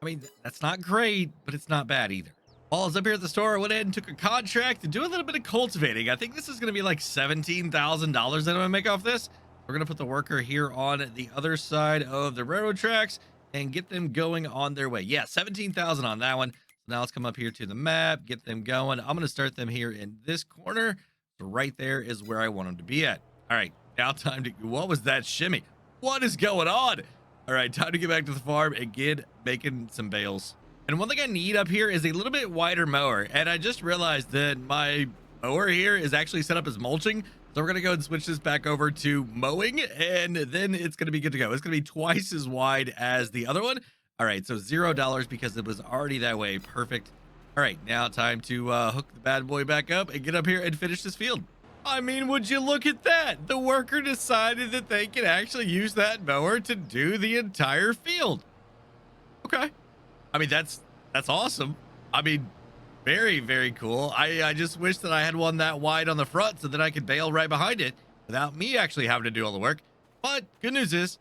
I mean, that's not great, but it's not bad either. While I was up here at the store, I went ahead and took a contract to do a little bit of cultivating. I think this is going to be like $17,000 that I'm going to make off this. We're going to put the worker here on the other side of the railroad tracks and get them going on their way. Yeah, 17,000 on that one. So now let's come up here to the map, get them going. I'm going to start them here in this corner. So right there is where I want them to be at. All right, now time to, what was that shimmy? What is going on? All right, time to get back to the farm and get making some bales. And one thing I need up here is a little bit wider mower. And I just realized that my mower here is actually set up as mulching. So we're going to go and switch this back over to mowing, and then it's going to be good to go. It's going to be twice as wide as the other one. All right, so $0 because it was already that way. Perfect. All right, now time to hook the bad boy back up and get up here and finish this field. I mean, would you look at that? The worker decided that they could actually use that mower to do the entire field. Okay. I mean, that's awesome. I mean, very cool. I just wish that I had one that wide on the front so that I could bail right behind it without me actually having to do all the work. But good news is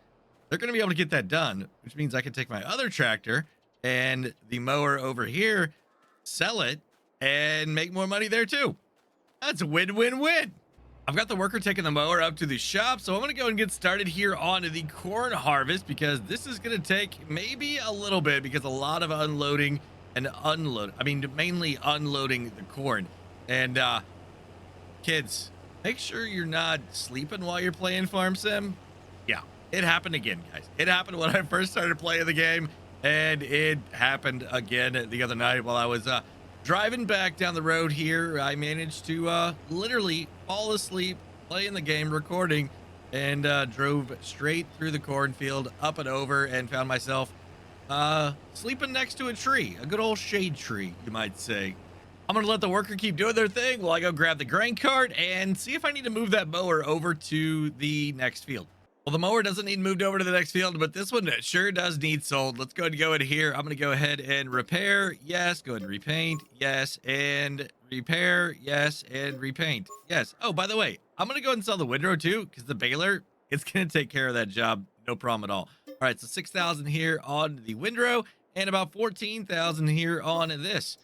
they're going to be able to get that done, which means I can take my other tractor and the mower over here, sell it, and make more money there too. That's a win-win-win. I've got the worker taking the mower up to the shop, so I'm going to go and get started here on the corn harvest because this is going to take maybe a little bit because a lot of unloading and mainly unloading the corn. And kids, make sure you're not sleeping while you're playing Farm Sim. Yeah, it happened again, guys. It happened when I first started playing the game, and it happened again the other night while I was driving back down the road here. I managed to literally fall asleep playing the game, recording, and drove straight through the cornfield, up and over, and found myself sleeping next to a tree, a good old shade tree, you might say. I'm gonna let the worker keep doing their thing while I go grab the grain cart and see if I need to move that mower over to the next field. Well, the mower doesn't need moved over to the next field, but this one sure does need sold. Let's go ahead and go in here. I'm going to go ahead and repair. Yes. Go ahead and repaint. Yes. And repair. Yes. And repaint. Yes. Oh, by the way, I'm going to go ahead and sell the windrow too, because the baler, it's going to take care of that job. No problem at all. All right. So 6,000 here on the windrow and about 14,000 here on this.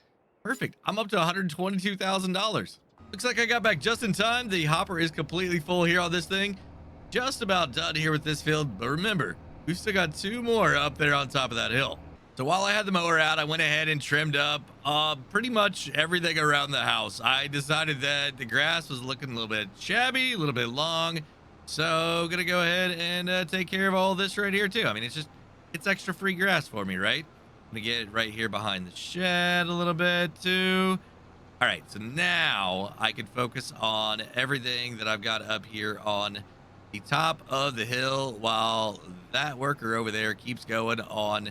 Perfect. I'm up to $122,000. Looks like I got back just in time. The hopper is completely full here on this thing. Just about done here with this field, but remember, We've still got 2 more up there on top of that hill. So while I had the mower out, I went ahead and trimmed up pretty much everything around the house. I decided that the grass was looking a little bit shabby, a little bit long. So gonna go ahead and take care of all this right here too. I mean, it's extra free grass for me, right? I'm gonna get right here behind the shed a little bit too. All right, so now I can focus on everything that I've got up here on the top of the hill while that worker over there keeps going on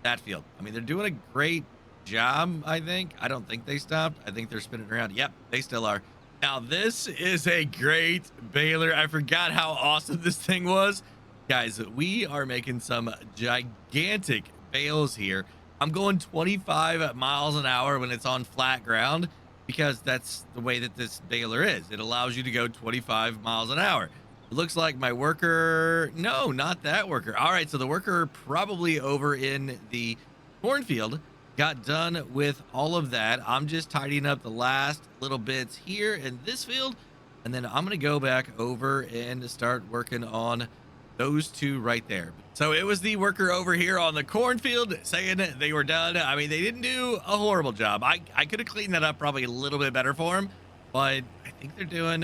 that field. I mean, they're doing a great job, I think. I don't think they stopped. I think they're spinning around. Yep, they still are. Now, this is a great baler. I forgot how awesome this thing was. Guys, we are making some gigantic bales here. I'm going 25 miles an hour when it's on flat ground because that's the way that this baler is. It allows you to go 25 miles an hour. It looks like my worker, no, not that worker. All right, so the worker probably over in the cornfield got done with all of that. I'm just tidying up the last little bits here in this field, and then I'm gonna go back over and start working on those 2 right there. So it was the worker over here on the cornfield saying they were done. I mean, they didn't do a horrible job. I could have cleaned that up probably a little bit better for them, but I think they're doing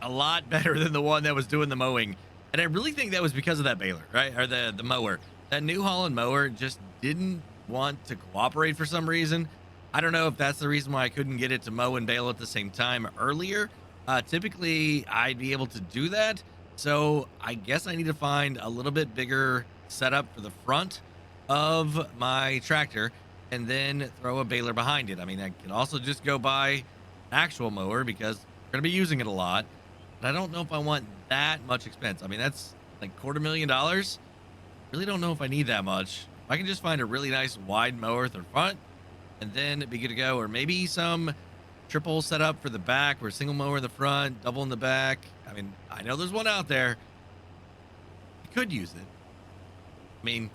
a lot better than the one that was doing the mowing. And I really think that was because of that baler, right? Or the mower. That New Holland mower just didn't want to cooperate for some reason. I don't know if that's the reason why I couldn't get it to mow and bale at the same time earlier. Typically, I'd be able to do that. So I guess I need to find a little bit bigger setup for the front of my tractor and then throw a baler behind it. I mean, I can also just go buy an actual mower because we're going to be using it a lot. But I don't know if I want that much expense. I mean, that's like $250,000. Really don't know if I need that much. If I can just find a really nice wide mower for the front and then be good to go. Or maybe some triple setup for the back or single mower in the front, double in the back. I mean, I know there's one out there. I could use it. I mean,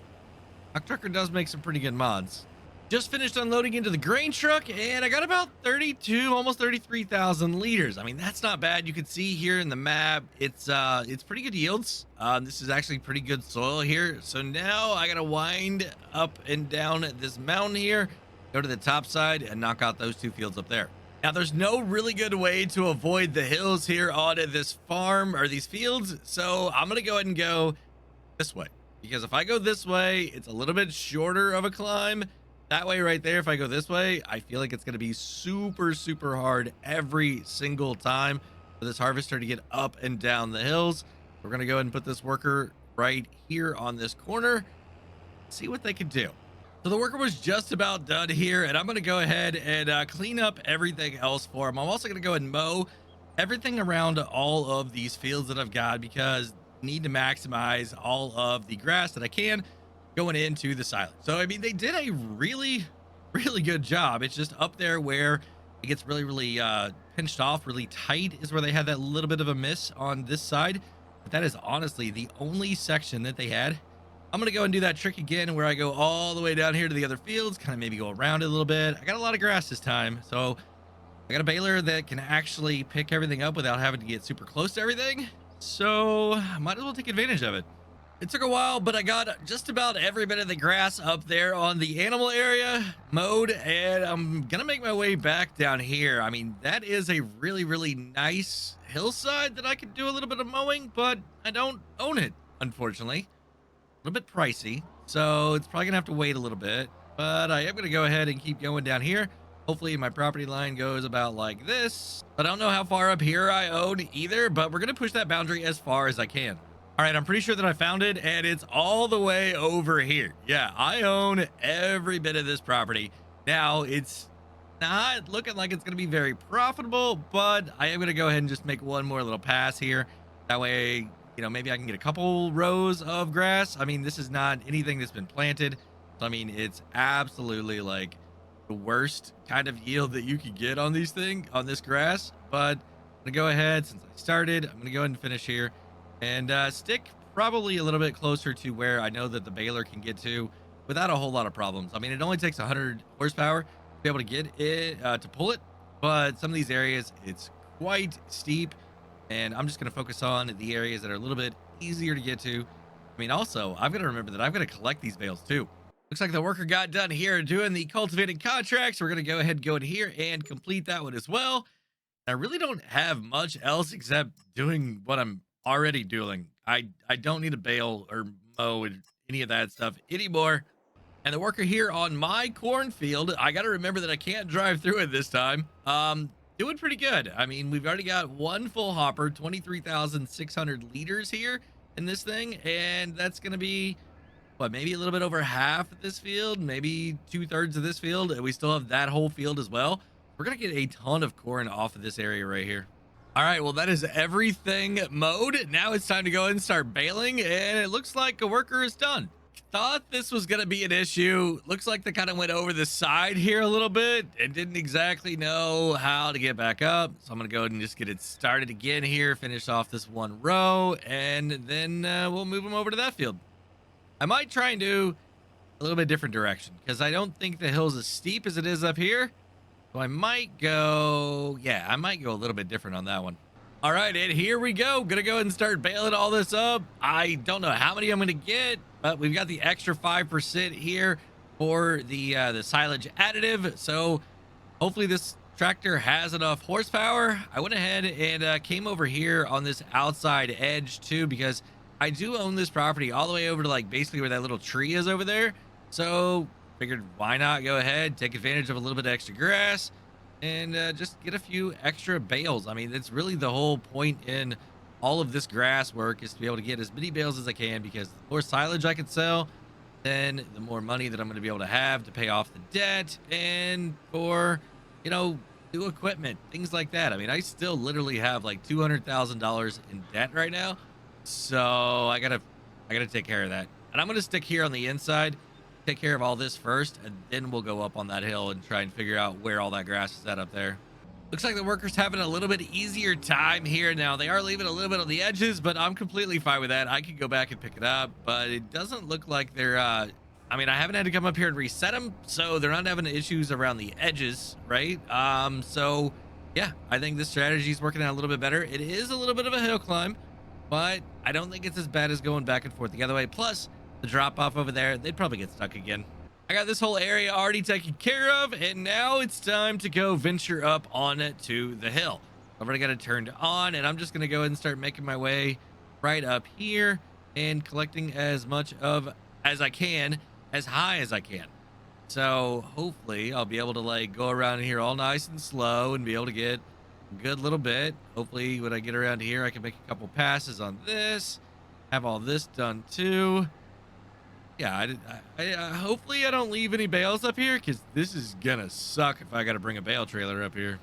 Rock Trucker does make some pretty good mods. Just finished unloading into the grain truck and I got about 32, almost 33,000 liters. I mean, that's not bad. You can see here in the map, it's pretty good yields. This is actually pretty good soil here. So now I got to wind up and down this mountain here, go to the top side and knock out those 2 fields up there. Now, there's no really good way to avoid the hills here on this farm or these fields. So I'm going to go ahead and go this way because if I go this way, it's a little bit shorter of a climb. That way right there, if I go this way, I feel like it's going to be super, super hard every single time for this harvester to get up and down the hills. We're going to go ahead and put this worker right here on this corner, see what they can do. So the worker was just about done here, and I'm going to go ahead and clean up everything else for him. I'm also going to go ahead and mow everything around all of these fields that I've got because I need to maximize all of the grass that I can going into the silage. So, I mean, they did a really, really good job. It's just up there where it gets really, really pinched off, really tight is where they had that little bit of a miss on this side. But that is honestly the only section that they had. I'm going to go and do that trick again where I go all the way down here to the other fields, kind of maybe go around it a little bit. I got a lot of grass this time. So I got a baler that can actually pick everything up without having to get super close to everything. So I might as well take advantage of it. It took a while, but I got just about every bit of the grass up there on the animal area mowed, and I'm gonna make my way back down here. I mean, that is a really, really nice hillside that I could do a little bit of mowing, but I don't own it, unfortunately. A little bit pricey, so it's probably gonna have to wait a little bit, but I am gonna go ahead and keep going down here. Hopefully my property line goes about like this, but I don't know how far up here I own either, but we're gonna push that boundary as far as I can. All right, I'm pretty sure that I found it, and it's all the way over here. Yeah, I own every bit of this property. Now, it's not looking like it's going to be very profitable, but I am going to go ahead and just make one more little pass here. That way, you know, maybe I can get a couple rows of grass. I mean, this is not anything that's been planted. So, I mean, it's absolutely like the worst kind of yield that you could get on these things, on this grass. But I'm going to go ahead, since I started, I'm going to go ahead and finish here. And stick probably a little bit closer to where I know that the baler can get to without a whole lot of problems. I mean, it only takes 100 horsepower to be able to get it, to pull it. But some of these areas, it's quite steep. And I'm just going to focus on the areas that are a little bit easier to get to. I mean, also, I've got to remember that I've got to collect these bales too. Looks like the worker got done here doing the cultivated contracts. We're going to go ahead and go in here and complete that one as well. I really don't have much else except doing what I'm already doing. I don't need to bale or mow and any of that stuff anymore. And the worker here on my cornfield, I got to remember that I can't drive through it this time. Doing pretty good. I mean, we've already got one full hopper, 23,600 liters here in this thing, and that's going to be what, maybe a little bit over half of this field, maybe 2/3 of this field, and we still have that whole field as well. We're gonna get a ton of corn off of this area right here. All right, well, that is everything mowed. Now it's time to go and start baling, and it looks like a worker is done. Thought this was gonna be an issue. Looks like they kind of went over the side here a little bit and didn't exactly know how to get back up. So I'm gonna go ahead and just get it started again here, finish off this one row, and then we'll move them over to that field. I might try and do a little bit different direction because I don't think the hill's as steep as it is up here. So I might go, yeah, I might go a little bit different on that one. All right, and here we go. Gonna go ahead and start baling all this up. I don't know how many I'm gonna get, but we've got the extra 5% here for the silage additive. So hopefully this tractor has enough horsepower. I went ahead and came over here on this outside edge too, because I do own this property all the way over to like basically where that little tree is over there. So figured why not go ahead, take advantage of a little bit of extra grass and just get a few extra bales. I mean, that's really the whole point in all of this grass work, is to be able to get as many bales as I can, because the more silage I can sell, then the more money that I'm going to be able to have to pay off the debt and for, you know, new equipment, things like that. I mean, I still literally have like $200,000 in debt right now. So I gotta take care of that. And I'm going to stick here on the inside, take care of all this first, and then we'll go up on that hill and try and figure out where all that grass is at up there. Looks like the workers having a little bit easier time here now. They are leaving a little bit on the edges, but I'm completely fine with that. I could go back and pick it up, but it doesn't look like they're, I mean, I haven't had to come up here and reset them, so they're not having issues around the edges, right? So yeah, I think this strategy is working out a little bit better. It is a little bit of a hill climb, but I don't think it's as bad as going back and forth the other way. Plus the drop off over there, they'd probably get stuck again. I got this whole area already taken care of, and now it's time to go venture up on it to the hill. I've already got it turned on, and I'm just going to go ahead and start making my way right up here and collecting as much of as I can, as high as I can. So hopefully I'll be able to like go around here all nice and slow and be able to get a good little bit. Hopefully when I get around here, I can make a couple passes on this, have all this done too. Yeah, hopefully I don't leave any bales up here, because this is gonna suck if I gotta bring a bale trailer up here.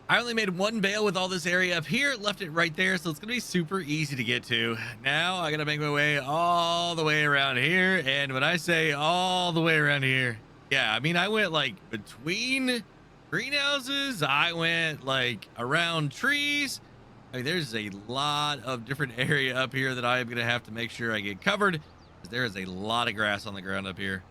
I only made one bale with all this area up here, left it right there, so it's gonna be super easy to get to. Now I gotta make my way all the way around here, and when I say all the way around here, yeah, I mean, I went like between greenhouses, I went like around trees. I mean, there's a lot of different area up here that I am gonna have to make sure I get covered. There is a lot of grass on the ground up here.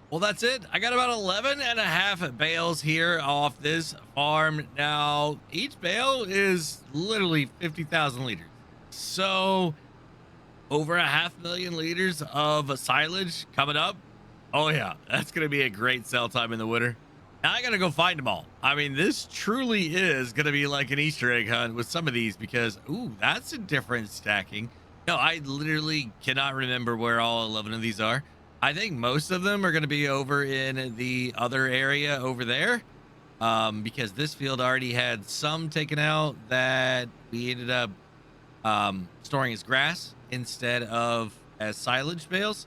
Well, that's it. I got about 11.5 bales here off this farm. Now, each bale is literally 50,000 liters. So over 500,000 liters of silage coming up. Oh yeah, that's going to be a great sell time in the winter. Now I got to go find them all. I mean, this truly is going to be like an Easter egg hunt with some of these, because, ooh, that's a different stacking. No, I literally cannot remember where all 11 of these are. I think most of them are going to be over in the other area over there, because this field already had some taken out that we ended up storing as grass instead of as silage bales,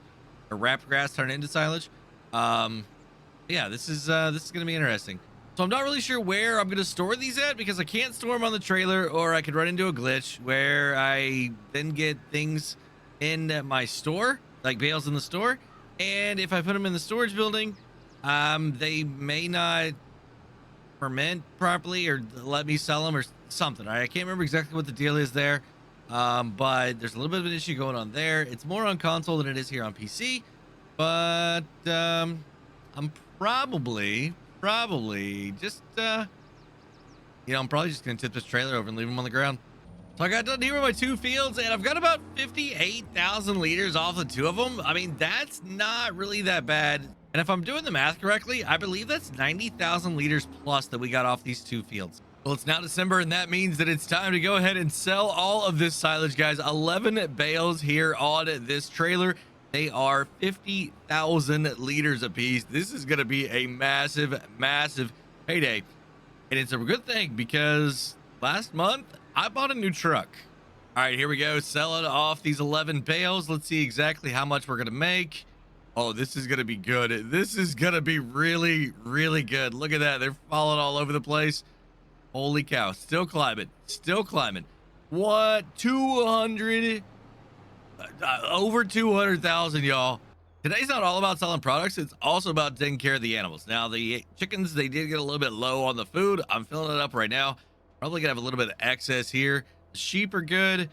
or wrapped grass turned into silage. Yeah, this is going to be interesting. So I'm not really sure where I'm going to store these at, because I can't store them on the trailer, or I could run into a glitch where I then get things in my store, like bales in the store. And if I put them in the storage building, they may not ferment properly or let me sell them or something. I can't remember exactly what the deal is there. But there's a little bit of an issue going on there. It's more on console than it is here on PC, but I'm probably just I'm probably just gonna tip this trailer over and leave them on the ground. So I got done here with my 2 fields, and I've got about 58,000 liters off the 2 of them. I mean, that's not really that bad. And if I'm doing the math correctly, I believe that's 90,000 liters plus that we got off these 2 fields. Well, it's now December, and that means that it's time to go ahead and sell all of this silage, guys. 11 bales here on this trailer. They are 50,000 liters a piece. This is going to be a massive, massive payday. And it's a good thing because last month I bought a new truck. All right, here we go. Selling off these 11 bales. Let's see exactly how much we're going to make. Oh, this is going to be good. This is going to be really, really good. Look at that. They're falling all over the place. Holy cow. Still climbing. Still climbing. What? 200? Over 200,000, y'all. Today's not all about selling products. It's also about taking care of the animals. Now, the chickens, they did get a little bit low on the food. I'm filling it up right now. Probably gonna have a little bit of excess here. The sheep are good.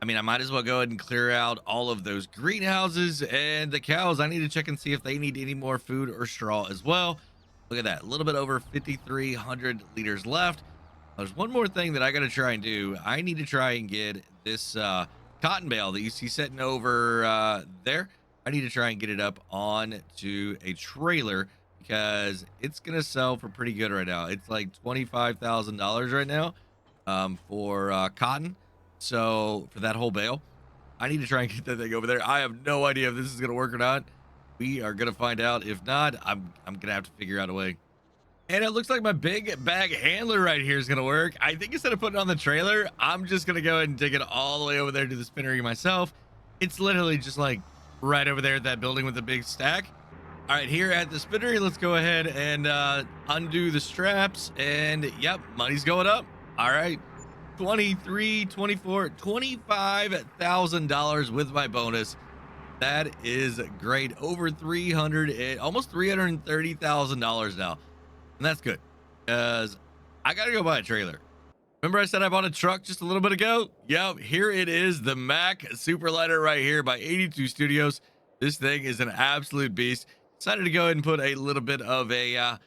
I mean, I might as well go ahead and clear out all of those greenhouses. And the cows, I need to check and see if they need any more food or straw as well. Look at that. A little bit over 5,300 liters left. There's one more thing that I got to try and do. I need to try and get this cotton bale that you see sitting over there. I need to try and get it up on to a trailer because it's going to sell for pretty good right now. It's like $25,000 right now for cotton. So for that whole bale, I need to try and get that thing over there. I have no idea if this is going to work or not. We are going to find out. If not, I'm going to have to figure out a way. And it looks like my big bag handler right here is going to work. I think instead of putting it on the trailer, I'm just going to go ahead and take it all the way over there to the spinnery myself. It's literally just like right over there at that building with the big stack. All right, here at the spinnery, let's go ahead and undo the straps. And yep, money's going up. All right, 23, 24, $25,000 with my bonus. That is great. Over 300, almost $330,000 now. And that's good because I got to go buy a trailer. Remember I said I bought a truck just a little bit ago? Yep, here it is, the Mac Superlighter right here by 82 Studios. This thing is an absolute beast. Decided to go ahead and put a little bit of a,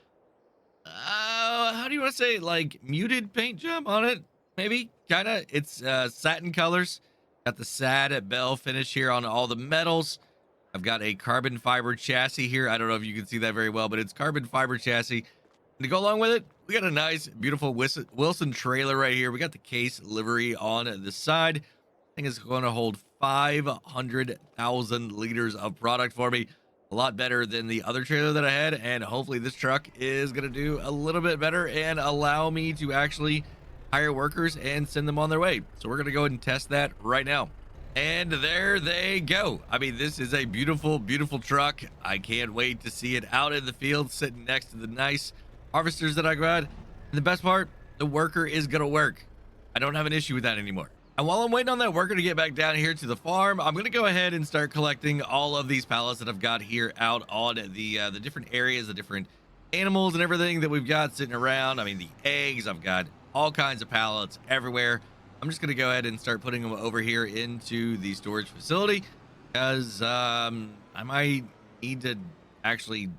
how do you want to say it? Like muted paint job on it, maybe? Kind of. It's satin colors. Got the sad bell finish here on all the metals. I've got a carbon fiber chassis here. I don't know if you can see that very well, but it's carbon fiber chassis. And to go along with it, we got a nice, beautiful Wilson trailer right here. We got the case livery on the side. I think it's going to hold 500,000 liters of product for me. A lot better than the other trailer that I had. And hopefully this truck is going to do a little bit better and allow me to actually hire workers and send them on their way. So we're going to go ahead and test that right now. And there they go. I mean, this is a beautiful, beautiful truck. I can't wait to see it out in the field, sitting next to the nice harvesters that I got. And the best part, the worker is gonna work. I don't have an issue with that anymore. And while I'm waiting on that worker to get back down here to the farm, I'm gonna go ahead and start collecting all of these pallets that I've got here out on the different areas, the different animals and everything that we've got sitting around. I mean, the eggs, I've got all kinds of pallets everywhere. I'm just gonna go ahead and start putting them over here into the storage facility because I might need to actually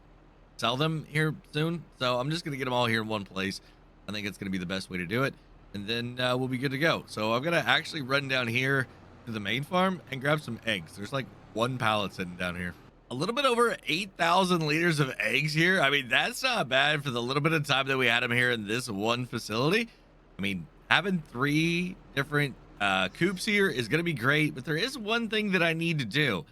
sell them here soon. So I'm just going to get them all here in one place. I think it's going to be the best way to do it. And then we'll be good to go. So I'm going to actually run down here to the main farm and grab some eggs. There's like one pallet sitting down here. A little bit over 8,000 liters of eggs here. I mean, that's not bad for the little bit of time that we had them here in this one facility. I mean, having 3 different coops here is going to be great. But there is one thing that I need to do.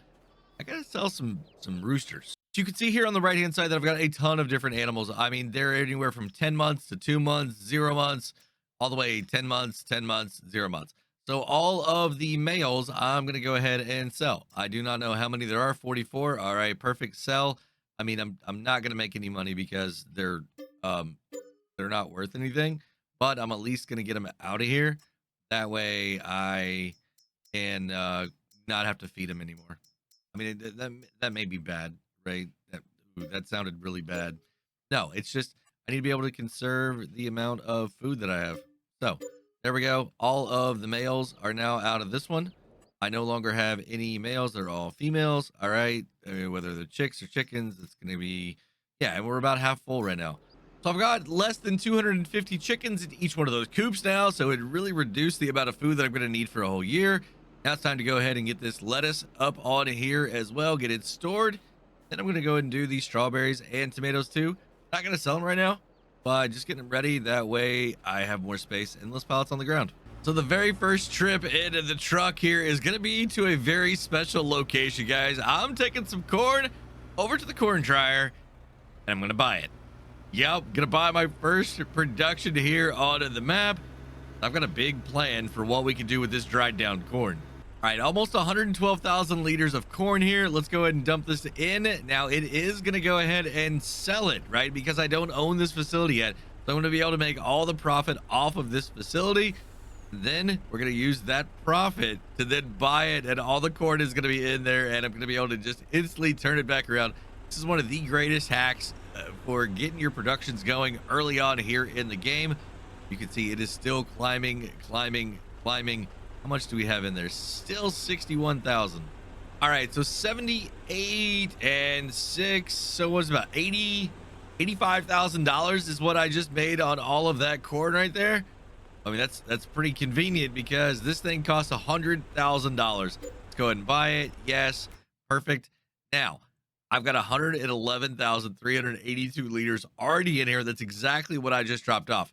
I got to sell some roosters. You can see here on the right hand side that I've got a ton of different animals. I mean, they're anywhere from 10 months to 2 months, 0 months, all the way 10 months, 10 months, 0 months. So all of the males, I'm going to go ahead and sell. I do not know how many there are. 44. All right, perfect sell. I mean, I'm not going to make any money because they're not worth anything, but I'm at least going to get them out of here. That way I can not have to feed them anymore. I mean, that may be bad. Right, that sounded really bad. No, it's just I need to be able to conserve the amount of food that I have. So there we go. All of the males are now out of this one. I no longer have any males. They're all females. All right, I mean, whether they're chicks or chickens, it's going to be, yeah, and we're about half full right now. So I've got less than 250 chickens in each one of those coops now, so it really reduced the amount of food that I'm going to need for a whole year. Now it's time to go ahead and get this lettuce up on here as well, get it stored. Then I'm going to go ahead and do these strawberries and tomatoes too. Not going to sell them right now, but just getting them ready. That way I have more space and less pallets on the ground. So the very first trip into the truck here is going to be to a very special location, guys. I'm taking some corn over to the corn dryer and I'm going to buy it. Yep, gonna buy my first production here on the map. I've got a big plan for what we can do with this dried down corn. All right, almost 112,000 liters of corn here. Let's go ahead and dump this in. Now it is gonna go ahead and sell it, right? Because I don't own this facility yet. So I'm gonna be able to make all the profit off of this facility. Then we're gonna use that profit to then buy it, and all the corn is gonna be in there, and I'm gonna be able to just instantly turn it back around. This is one of the greatest hacks for getting your productions going early on here in the game. You can see it is still climbing. How much do we have in there? Still 61,000. All right, so 78 and 6, so what's about $85,000 is what I just made on all of that corn right there. I mean, that's pretty convenient because this thing costs $100,000. Let's go ahead and buy it. Yes, perfect. Now I've got 111,382 liters already in here. That's exactly what I just dropped off.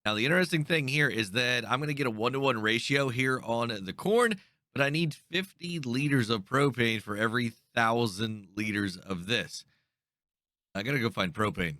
Now, the interesting thing here is that I'm going to get a 1-to-1 ratio here on the corn, but I need 50 liters of propane for every 1,000 liters of this. I got to go find propane.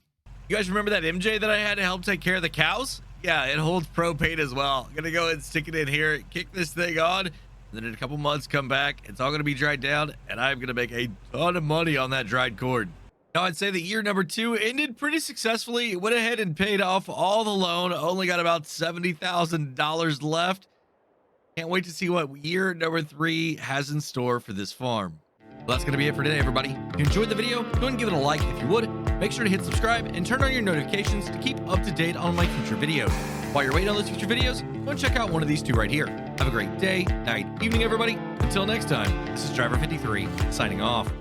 You guys remember that MJ that I had to help take care of the cows? Yeah, it holds propane as well. I'm going to go ahead and stick it in here, kick this thing on. Then in a couple months, come back. It's all going to be dried down, and I'm going to make a ton of money on that dried corn. Now, I'd say that year number 2 ended pretty successfully. Went ahead and paid off all the loan. Only got about $70,000 left. Can't wait to see what year number 3 has in store for this farm. Well, that's going to be it for today, everybody. If you enjoyed the video, go ahead and give it a like if you would. Make sure to hit subscribe and turn on your notifications to keep up to date on my future videos. While you're waiting on those future videos, go and check out one of these 2 right here. Have a great day, night, evening, everybody. Until next time, this is Driver53 signing off.